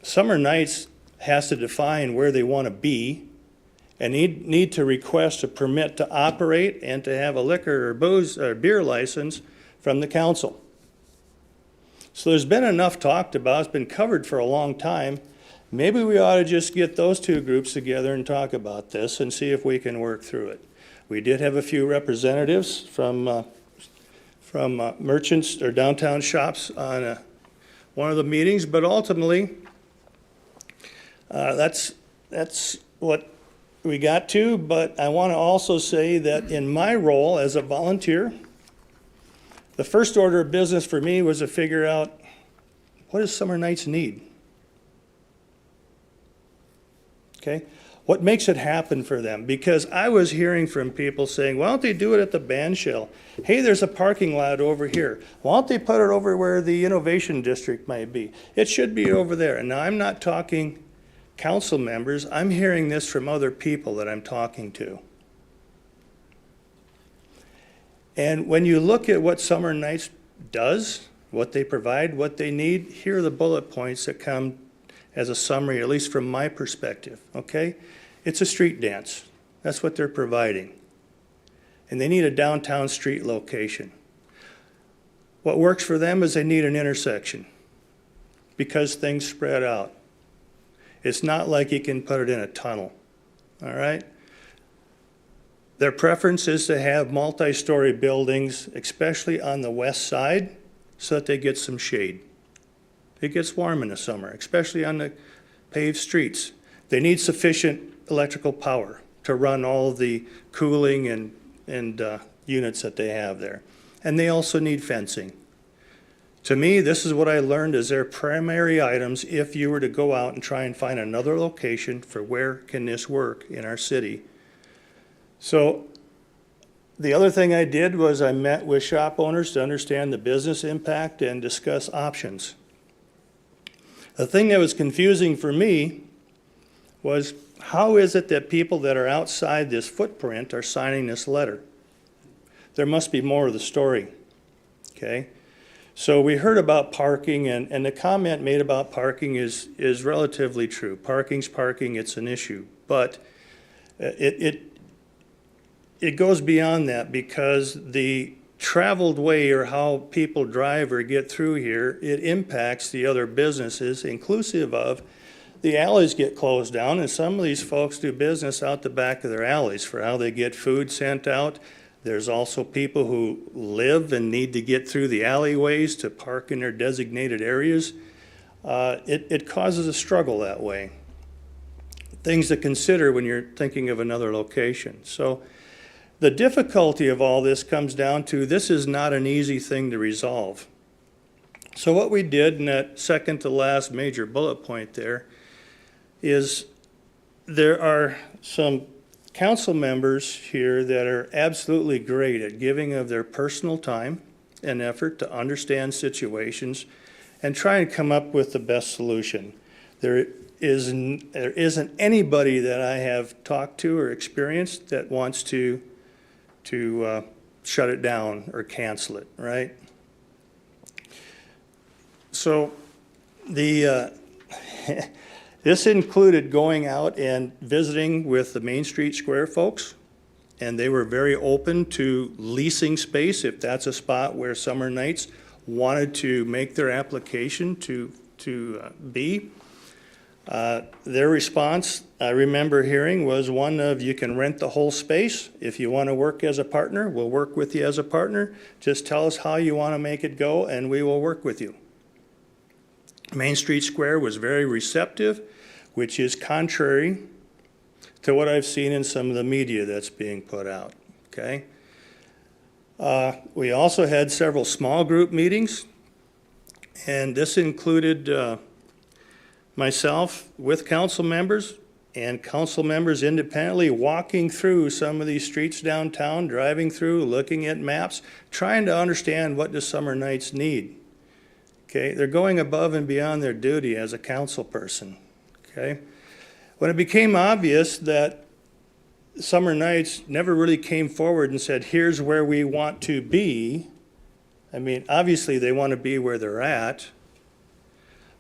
Summer Nights has to define where they want to be and need to request a permit to operate and to have a liquor or booze or beer license from the council. So there's been enough talked about, it's been covered for a long time. Maybe we ought to just get those two groups together and talk about this and see if we can work through it. We did have a few representatives from merchants or downtown shops on one of the meetings, but ultimately, that's what we got to. But I want to also say that in my role as a volunteer, the first order of business for me was to figure out, what does Summer Nights need? Okay, what makes it happen for them? Because I was hearing from people saying, why don't they do it at the band shell? Hey, there's a parking lot over here. Why don't they put it over where the Innovation District might be? It should be over there. And now I'm not talking council members. I'm hearing this from other people that I'm talking to. And when you look at what Summer Nights does, what they provide, what they need, here are the bullet points that come as a summary, at least from my perspective, okay? It's a street dance. That's what they're providing. And they need a downtown street location. What works for them is they need an intersection because things spread out. It's not like you can put it in a tunnel, all right? Their preference is to have multi-story buildings, especially on the west side, so that they get some shade. It gets warm in the summer, especially on the paved streets. They need sufficient electrical power to run all of the cooling and units that they have there. And they also need fencing. To me, this is what I learned as their primary items if you were to go out and try and find another location for where can this work in our city. So the other thing I did was I met with shop owners to understand the business impact and discuss options. The thing that was confusing for me was, how is it that people that are outside this footprint are signing this letter? There must be more of the story, okay? So we heard about parking, and the comment made about parking is relatively true. Parking's parking, it's an issue. But it goes beyond that, because the traveled way, or how people drive or get through here, it impacts the other businesses, inclusive of the alleys get closed down, and some of these folks do business out the back of their alleys for how they get food sent out. There's also people who live and need to get through the alleyways to park in their designated areas. It causes a struggle that way. Things to consider when you're thinking of another location. So the difficulty of all this comes down to, this is not an easy thing to resolve. So what we did in that second to last major bullet point there is, there are some council members here that are absolutely great at giving of their personal time and effort to understand situations and try and come up with the best solution. There isn't anybody that I have talked to or experienced that wants to shut it down or cancel it, right? So this included going out and visiting with the Main Street Square folks, and they were very open to leasing space if that's a spot where Summer Nights wanted to make their application to be. Their response, I remember hearing, was one of, you can rent the whole space. If you want to work as a partner, we'll work with you as a partner. Just tell us how you want to make it go, and we will work with you. Main Street Square was very receptive, which is contrary to what I've seen in some of the media that's being put out, okay? We also had several small group meetings, and this included myself with council members and council members independently walking through some of these streets downtown, driving through, looking at maps, trying to understand what do Summer Nights need. Okay, they're going above and beyond their duty as a council person, okay? When it became obvious that Summer Nights never really came forward and said, here's where we want to be, I mean, obviously they want to be where they're at,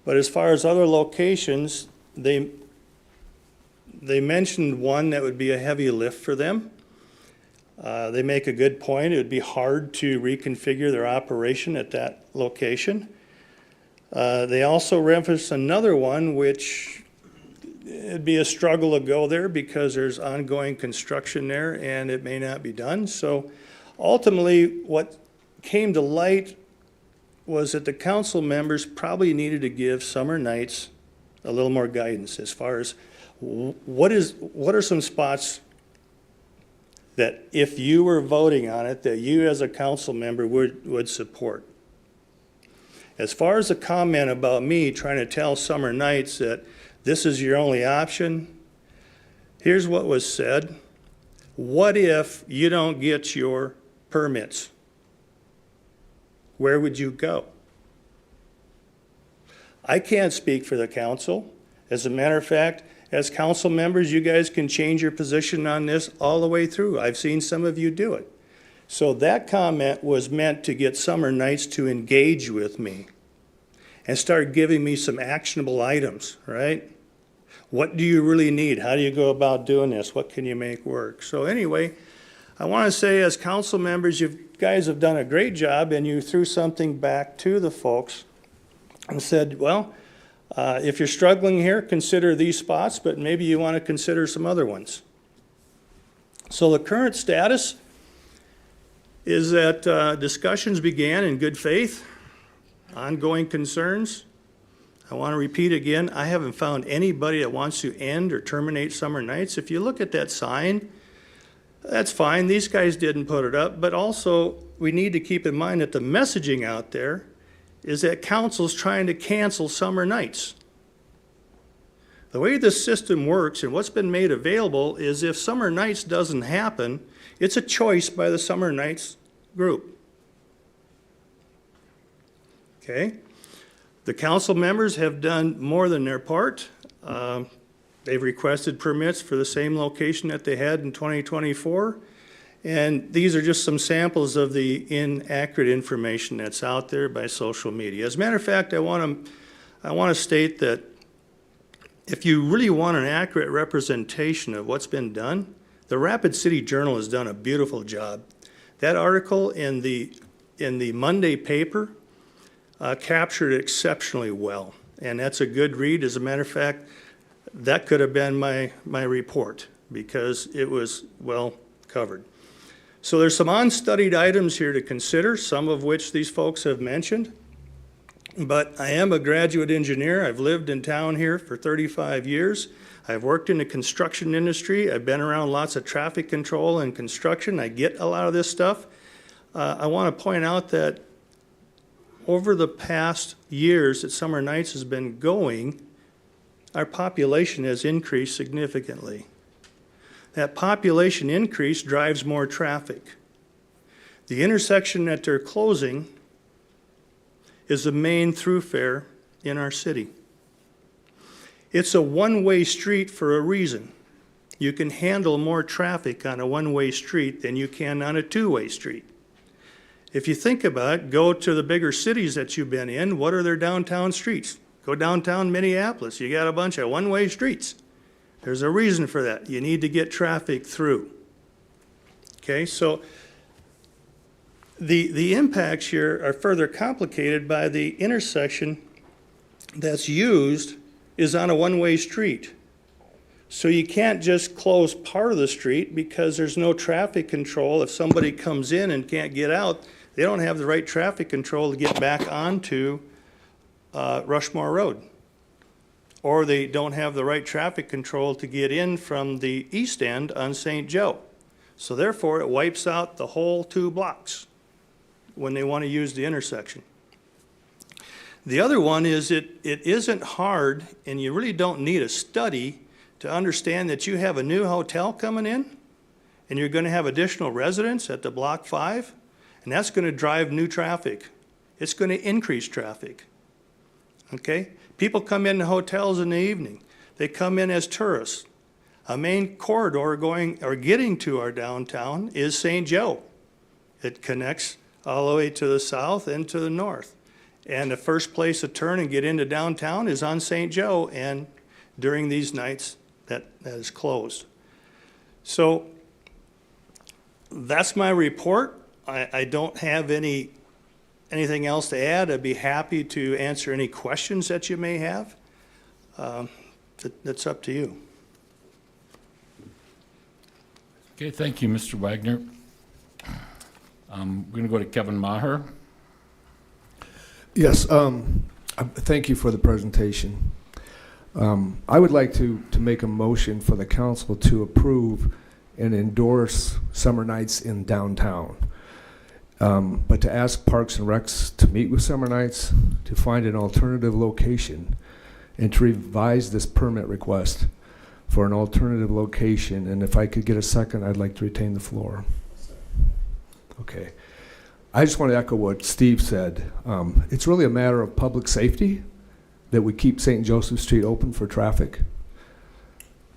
but as far as other locations, they mentioned one that would be a heavy lift for them. They make a good point. It would be hard to reconfigure their operation at that location. They also referenced another one, which it'd be a struggle to go there because there's ongoing construction there and it may not be done. So ultimately, what came to light was that the council members probably needed to give Summer Nights a little more guidance as far as what are some spots that if you were voting on it, that you as a council member would support. As far as the comment about me trying to tell Summer Nights that this is your only option, here's what was said. What if you don't get your permits? Where would you go? I can't speak for the council. As a matter of fact, as council members, you guys can change your position on this all the way through. I've seen some of you do it. So that comment was meant to get Summer Nights to engage with me and start giving me some actionable items, right? What do you really need? How do you go about doing this? What can you make work? So anyway, I want to say as council members, you guys have done a great job, and you threw something back to the folks and said, well, if you're struggling here, consider these spots, but maybe you want to consider some other ones. So the current status is that discussions began in good faith, ongoing concerns. I want to repeat again, I haven't found anybody that wants to end or terminate Summer Nights. If you look at that sign, that's fine. These guys didn't put it up, but also we need to keep in mind that the messaging out there is that council's trying to cancel Summer Nights. The way this system works and what's been made available is if Summer Nights doesn't happen, it's a choice by the Summer Nights group. Okay? The council members have done more than their part. They've requested permits for the same location that they had in 2024. And these are just some samples of the inaccurate information that's out there by social media. As a matter of fact, I want to state that if you really want an accurate representation of what's been done, the Rapid City Journal has done a beautiful job. That article in the Monday paper captured it exceptionally well, and that's a good read. As a matter of fact, that could have been my report because it was well covered. So there's some unstudied items here to consider, some of which these folks have mentioned. But I am a graduate engineer. I've lived in town here for 35 years. I've worked in the construction industry. I've been around lots of traffic control and construction. I get a lot of this stuff. I want to point out that over the past years that Summer Nights has been going, our population has increased significantly. That population increase drives more traffic. The intersection that they're closing is the main thoroughfare in our city. It's a one-way street for a reason. You can handle more traffic on a one-way street than you can on a two-way street. If you think about it, go to the bigger cities that you've been in, what are their downtown streets? Go downtown Minneapolis, you got a bunch of one-way streets. There's a reason for that. You need to get traffic through. Okay, so the impacts here are further complicated by the intersection that's used is on a one-way street. So you can't just close part of the street because there's no traffic control. If somebody comes in and can't get out, they don't have the right traffic control to get back onto Rushmore Road. or they don't have the right traffic control to get in from the east end on St. Joe. So therefore, it wipes out the whole 2 blocks when they want to use the intersection. The other one is it isn't hard, and you really don't need a study to understand that you have a new hotel coming in, and you're going to have additional residents at the Block 5, and that's going to drive new traffic. It's going to increase traffic. Okay? People come into hotels in the evening. They come in as tourists. A main corridor going or getting to our downtown is St. Joe. It connects all the way to the south and to the north. And the first place to turn and get into downtown is on St. Joe, and during these nights, that is closed. So that's my report. I don't have anything else to add. I'd be happy to answer any questions that you may have. That's up to you. Okay, thank you, Mr. Wagner. We're going to go to Kevin Maher. Yes, thank you for the presentation. I would like to make a motion for the council to approve and endorse summer nights in downtown. But to ask Parks and Recs to meet with Summer Nights, to find an alternative location, and to revise this permit request for an alternative location. And if I could get a second, I'd like to retain the floor. Okay. I just want to echo what Steve said. It's really a matter of public safety that we keep St. Joseph Street open for traffic.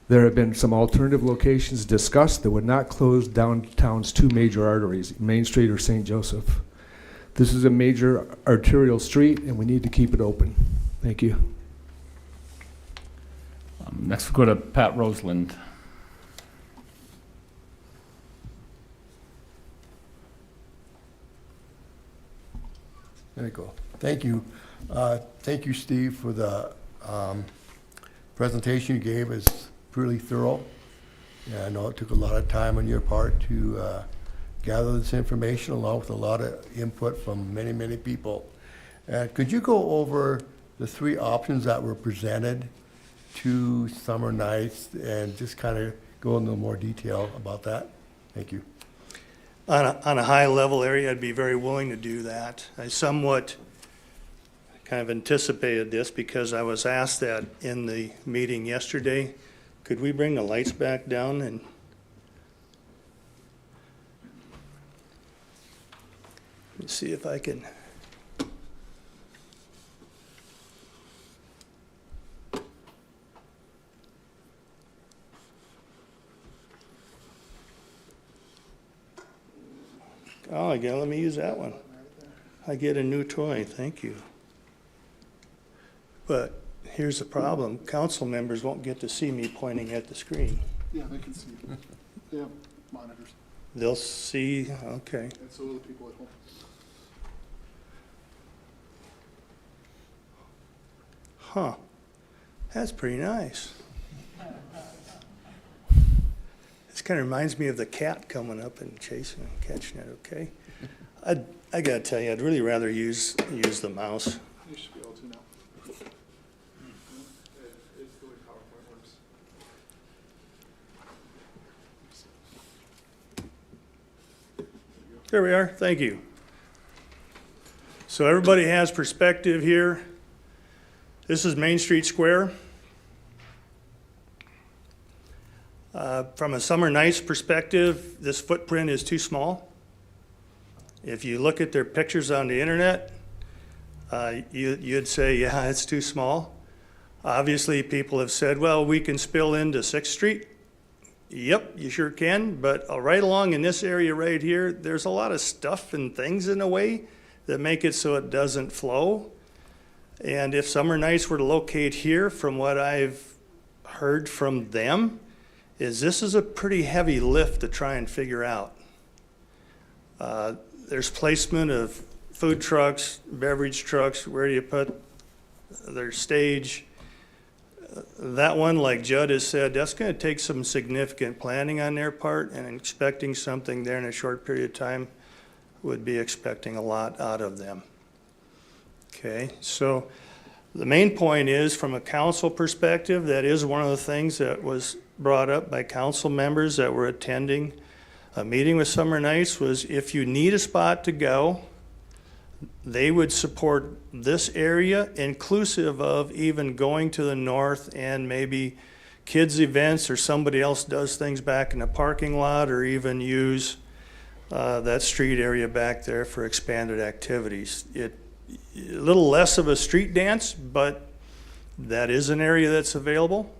There have been some alternative locations discussed that would not close downtown's 2 major arteries, Main Street or St. Joseph. This is a major arterial street, and we need to keep it open. Thank you. Next, we'll go to Pat Roseland. There you go. Thank you. Thank you, Steve, for the presentation you gave. It's pretty thorough. Yeah, I know it took a lot of time on your part to gather this information along with a lot of input from many, many people. Could you go over the 3 options that were presented to Summer Nights and just kind of go into more detail about that? Thank you. On a high level area, I'd be very willing to do that. I somewhat kind of anticipated this because I was asked that in the meeting yesterday. Could we bring the lights back down? And let me see if I can. Oh, again, let me use that one. I get a new toy, thank you. But here's the problem, council members won't get to see me pointing at the screen. Yeah, they can see. They have monitors. They'll see, okay. And so will the people at home. Huh, that's pretty nice. This kind of reminds me of the cat coming up and chasing and catching it, okay? I gotta tell you, I'd really rather use the mouse. You should be able to now. It's the way PowerPoint works. There we are, thank you. So everybody has perspective here. This is Main Street Square. From a Summer Nights perspective, this footprint is too small. If you look at their pictures on the internet, you'd say, yeah, it's too small. Obviously, people have said, well, we can spill into 6th Street. Yep, you sure can, but right along in this area right here, there's a lot of stuff and things in the way that make it so it doesn't flow. And if Summer Nights were to locate here, from what I've heard from them, this is a pretty heavy lift to try and figure out. There's placement of food trucks, beverage trucks, where do you put their stage? That one, like Judd has said, that's going to take some significant planning on their part, and expecting something there in a short period of time would be expecting a lot out of them. Okay, so The main point is, from a council perspective, that is one of the things that was brought up by council members that were attending a meeting with Summer Nights, was if you need a spot to go, they would support this area, inclusive of even going to the north and maybe kids' events, or somebody else does things back in the parking lot, or even use that street area back there for expanded activities. A little less of a street dance, but that is an area that's available.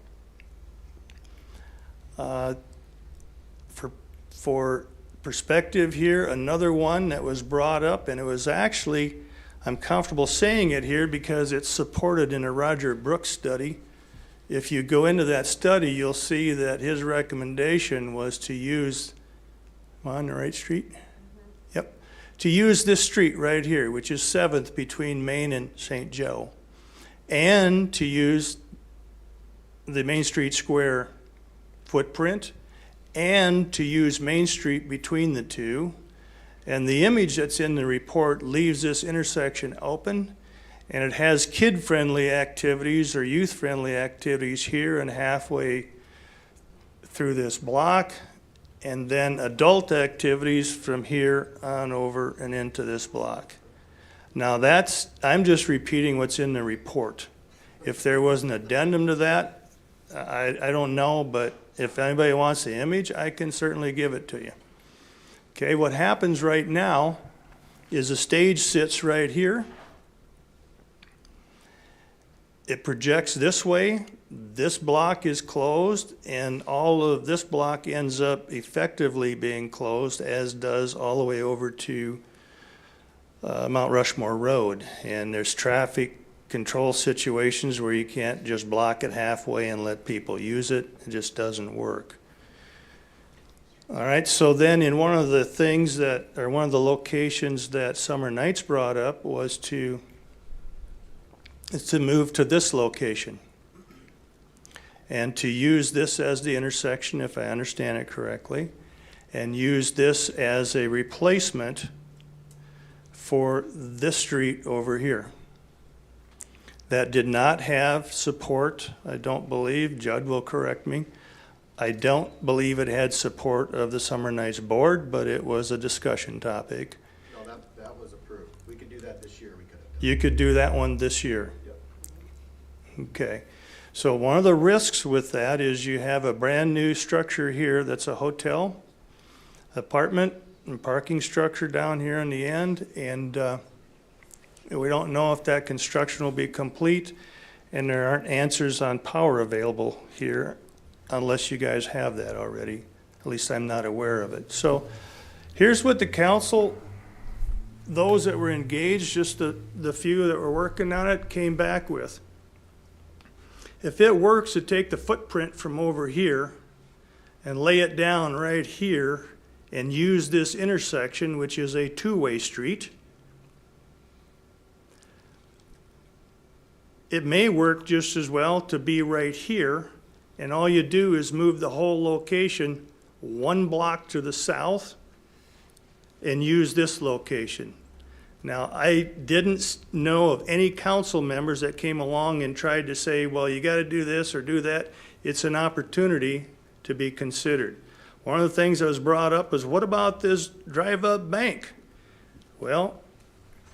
For perspective here, another one that was brought up, and it was actually, I'm comfortable saying it here because it's supported in a Roger Brooks study. If you go into that study, you'll see that his recommendation was to use, am I on the right street? Yep. To use this street right here, which is 7th between Main and St. Joe, and to use the Main Street Square footprint, and to use Main Street between the two. And the image that's in the report leaves this intersection open, and it has kid-friendly activities or youth-friendly activities here and halfway through this block, and then adult activities from here on over and into this block. Now I'm just repeating what's in the report. If there was an addendum to that, I don't know, but if anybody wants the image, I can certainly give it to you. Okay, what happens right now is the stage sits right here. It projects this way. This block is closed, and all of this block ends up effectively being closed, as does all the way over to Mount Rushmore Road. And there's traffic control situations where you can't just block it halfway and let people use it. It just doesn't work. All right, so then in one of the things that, or one of the locations that Summer Nights brought up was to move to this location and to use this as the intersection, if I understand it correctly, and use this as a replacement for this street over here. That did not have support, I don't believe. Judd will correct me. I don't believe it had support of the Summer Nights board, but it was a discussion topic. No, that was approved. We could do that this year. We could have done. You could do that one this year. Yep. Okay. So one of the risks with that is you have a brand new structure here that's a hotel, apartment, and parking structure down here in the end, and we don't know if that construction will be complete, and there aren't answers on power available here unless you guys have that already. At least I'm not aware of it. So here's what the council, those that were engaged, just the few that were working on it, came back with. If it works to take the footprint from over here and lay it down right here and use this intersection, which is a two-way street, it may work just as well to be right here, and all you do is move the whole location one block to the south and use this location. Now, I didn't know of any council members that came along and tried to say, well, you got to do this or do that. It's an opportunity to be considered. One of the things that was brought up was, what about this drive-up bank? Well,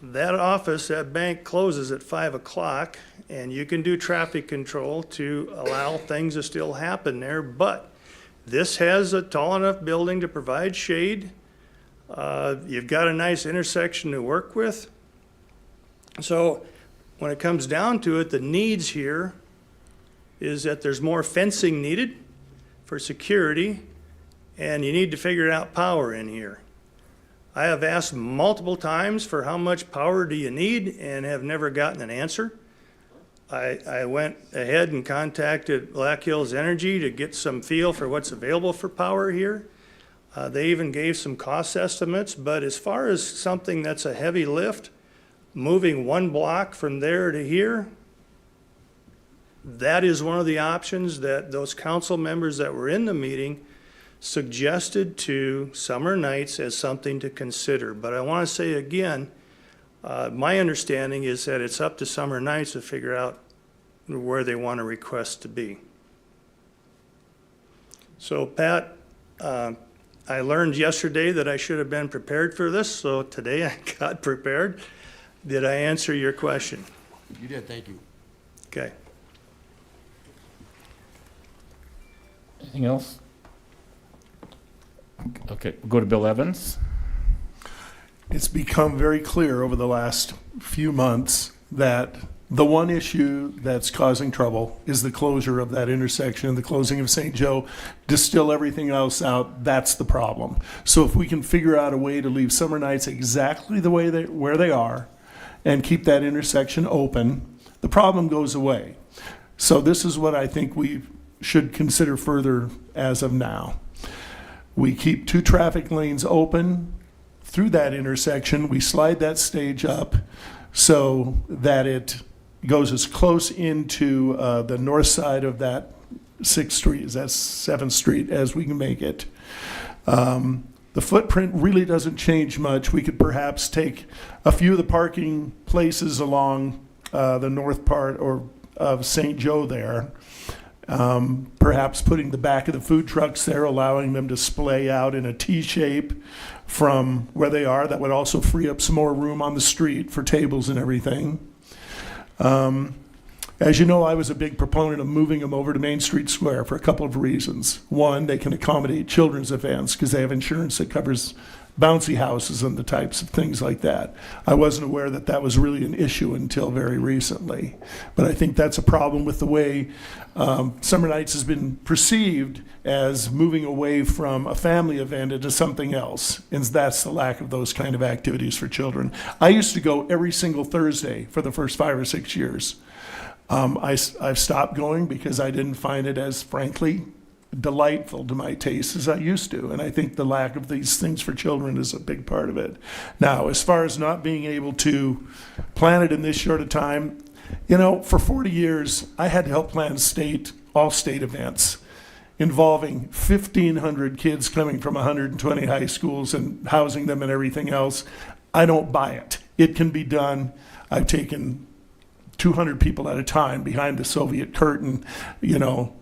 that office, that bank closes at 5 o'clock, and you can do traffic control to allow things to still happen there, but this has a tall enough building to provide shade. You've got a nice intersection to work with. So when it comes down to it, the needs here is that there's more fencing needed for security, and you need to figure out power in here. I have asked multiple times for how much power do you need and have never gotten an answer. I went ahead and contacted Black Hills Energy to get some feel for what's available for power here. They even gave some cost estimates, but as far as something that's a heavy lift, moving one block from there to here, that is one of the options that those council members that were in the meeting suggested to Summer Nights as something to consider. But I want to say again, My understanding is that it's up to Summer Nights to figure out where they want a request to be. So Pat, I learned yesterday that I should have been prepared for this, so today I got prepared. Did I answer your question? You did, thank you. Okay. Anything else? Okay, go to Bill Evans. It's become very clear over the last few months that the one issue that's causing trouble is the closure of that intersection, the closing of St. Joe. Distill everything else out, that's the problem. So if we can figure out a way to leave Summer Nights exactly the way where they are and keep that intersection open, the problem goes away. So this is what I think we should consider further as of now. We keep 2 traffic lanes open through that intersection. We slide that stage up so that it goes as close into the north side of that 6th Street, that's 7th Street, as we can make it. The footprint really doesn't change much. We could perhaps take a few of the parking places along the north part of St. Joe there, perhaps putting the back of the food trucks there, allowing them to splay out in a T shape from where they are. That would also free up some more room on the street for tables and everything. As you know, I was a big proponent of moving them over to Main Street Square for a couple of reasons. One, they can accommodate children's events because they have insurance that covers bouncy houses and the types of things like that. I wasn't aware that that was really an issue until very recently. But I think that's a problem with the way Summer Nights has been perceived as moving away from a family event into something else. And that's the lack of those kind of activities for children. I used to go every single Thursday for the first 5 or 6 years. I've stopped going because I didn't find it as, frankly, delightful to my taste as I used to. And I think the lack of these things for children is a big part of it. Now, as far as not being able to plan it in this short a time, you know, for 40 years, I had to help plan all state events involving 1,500 kids coming from 120 high schools and housing them and everything else. I don't buy it. It can be done. I've taken 200 people at a time behind the Soviet curtain, you know,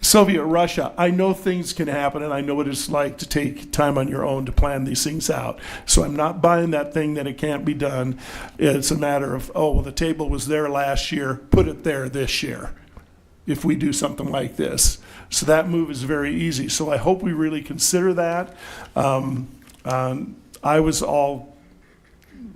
Soviet Russia. I know things can happen, and I know what it's like to take time on your own to plan these things out. So I'm not buying that thing that it can't be done. It's a matter of, oh, well, the table was there last year, put it there this year, if we do something like this. So that move is very easy. So I hope we really consider that. I was all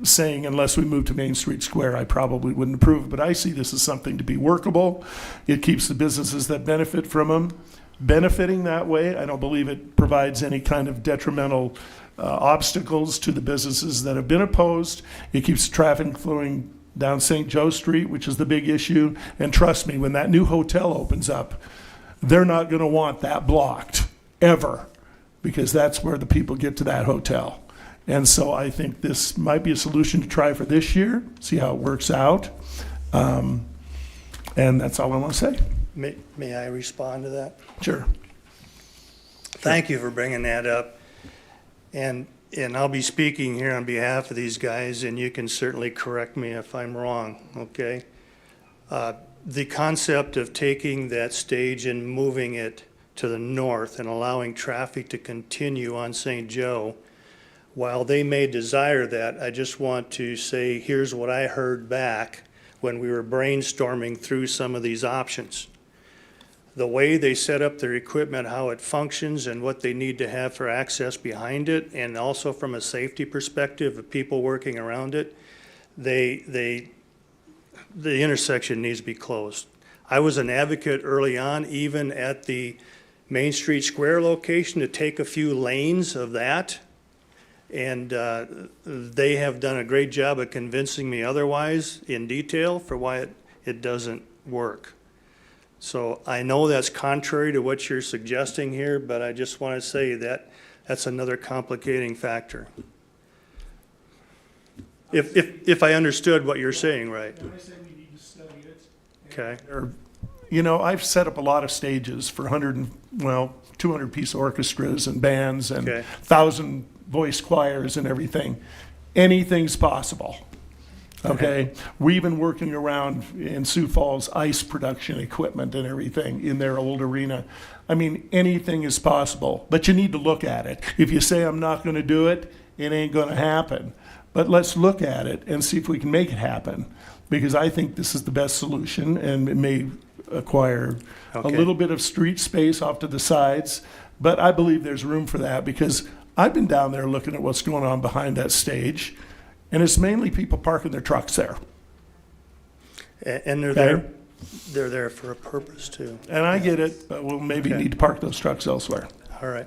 saying unless we move to Main Street Square, I probably wouldn't approve. But I see this as something to be workable. It keeps the businesses that benefit from them benefiting that way. I don't believe it provides any kind of detrimental obstacles to the businesses that have been opposed. It keeps traffic flowing down St. Joe Street, which is the big issue. And trust me, when that new hotel opens up, they're not going to want that blocked ever, because that's where the people get to that hotel. And so I think this might be a solution to try for this year, see how it works out. And that's all I want to say. May I respond to that? Sure. Thank you for bringing that up. And I'll be speaking here on behalf of these guys, and you can certainly correct me if I'm wrong, okay? The concept of taking that stage and moving it to the north and allowing traffic to continue on St. Joe, while they may desire that, I just want to say, here's what I heard back when we were brainstorming through some of these options. The way they set up their equipment, how it functions, and what they need to have for access behind it, and also from a safety perspective of people working around it, the intersection needs to be closed. I was an advocate early on, even at the Main Street Square location, to take a few lanes of that. And they have done a great job of convincing me otherwise in detail for why it doesn't work. So I know that's contrary to what you're suggesting here, but I just want to say that that's another complicating factor. If I understood what you're saying right. I say we need to study it. Okay. You know, I've set up a lot of stages for 200-piece orchestras and bands and 1,000 voice choirs and everything. Anything's possible. okay? We've been working around in Sioux Falls ice production equipment and everything in their old arena. I mean, anything is possible, but you need to look at it. If you say, I'm not gonna do it, it ain't gonna happen. But let's look at it and see if we can make it happen, because I think this is the best solution, and it may acquire a Okay. little bit of street space off to the sides, but I believe there's room for that, because I've been down there looking at what's going on behind that stage, and it's mainly people parking their trucks there. And they're Okay. there, they're there for a purpose too. And I get it, but we'll maybe Okay. need to park those trucks elsewhere. All right.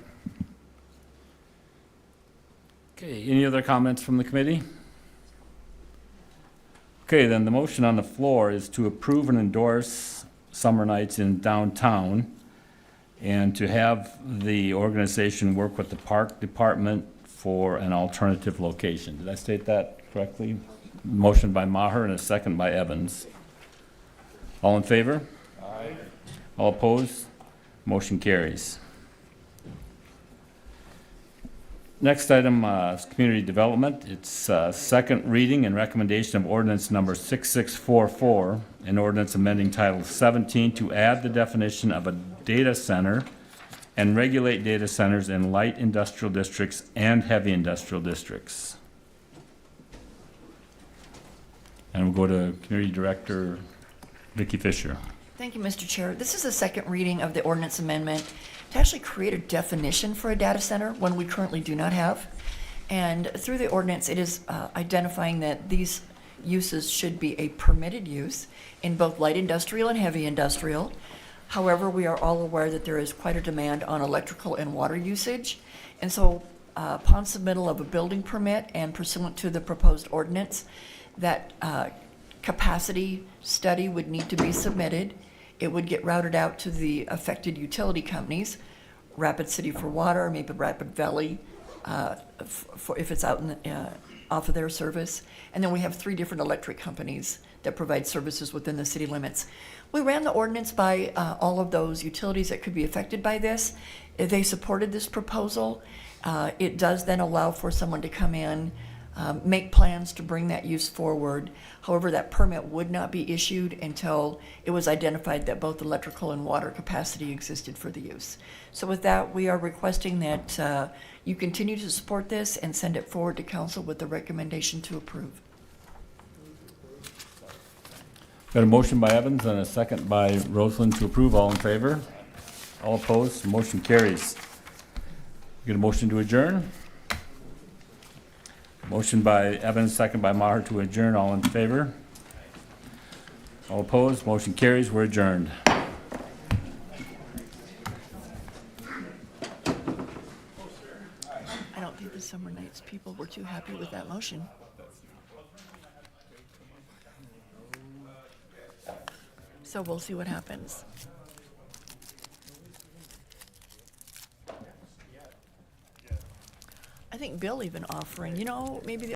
Okay, any other comments from the committee? Okay, then the motion on the floor is to approve and endorse Summer Nights in downtown and to have the organization work with the park department for an alternative location. Did I state that correctly? Motion by Maher and a second by Evans. All in favor? Aye. All opposed? Motion carries. Next item is community development. It's second reading and recommendation of ordinance number 6644, an ordinance amending Title 17 to add the definition of a data center and regulate data centers in light industrial districts and heavy industrial districts. And we'll go to Community Director Vicki Fisher. Thank you, Mr. Chair. This is the second reading of the ordinance amendment to actually create a definition for a data center, one we currently do not have. And through the ordinance, it is identifying that these uses should be a permitted use in both light industrial and heavy industrial. However, we are all aware that there is quite a demand on electrical and water usage. And so upon submittal of a building permit and pursuant to the proposed ordinance, that capacity study would need to be submitted. It would get routed out to the affected utility companies, Rapid City for water, maybe Rapid Valley, for if it's out in the, off of their service. And then we have 3 different electric companies that provide services within the city limits. We ran the ordinance by all of those utilities that could be affected by this. They supported this proposal. It does then allow for someone to come in, make plans to bring that use forward. However, that permit would not be issued until it was identified that both electrical and water capacity existed for the use. So with that, we are requesting that you continue to support this and send it forward to council with the recommendation to approve. Got a motion by Evans and a second by Roseland to approve. All in favor? All opposed? Motion carries. Get a motion to adjourn? Motion by Evans, second by Maher to adjourn. All in favor? All opposed? Motion carries. We're adjourned. I don't think the Summer Nights people were too happy with that motion. So we'll see what happens. I think Bill even offering, maybe the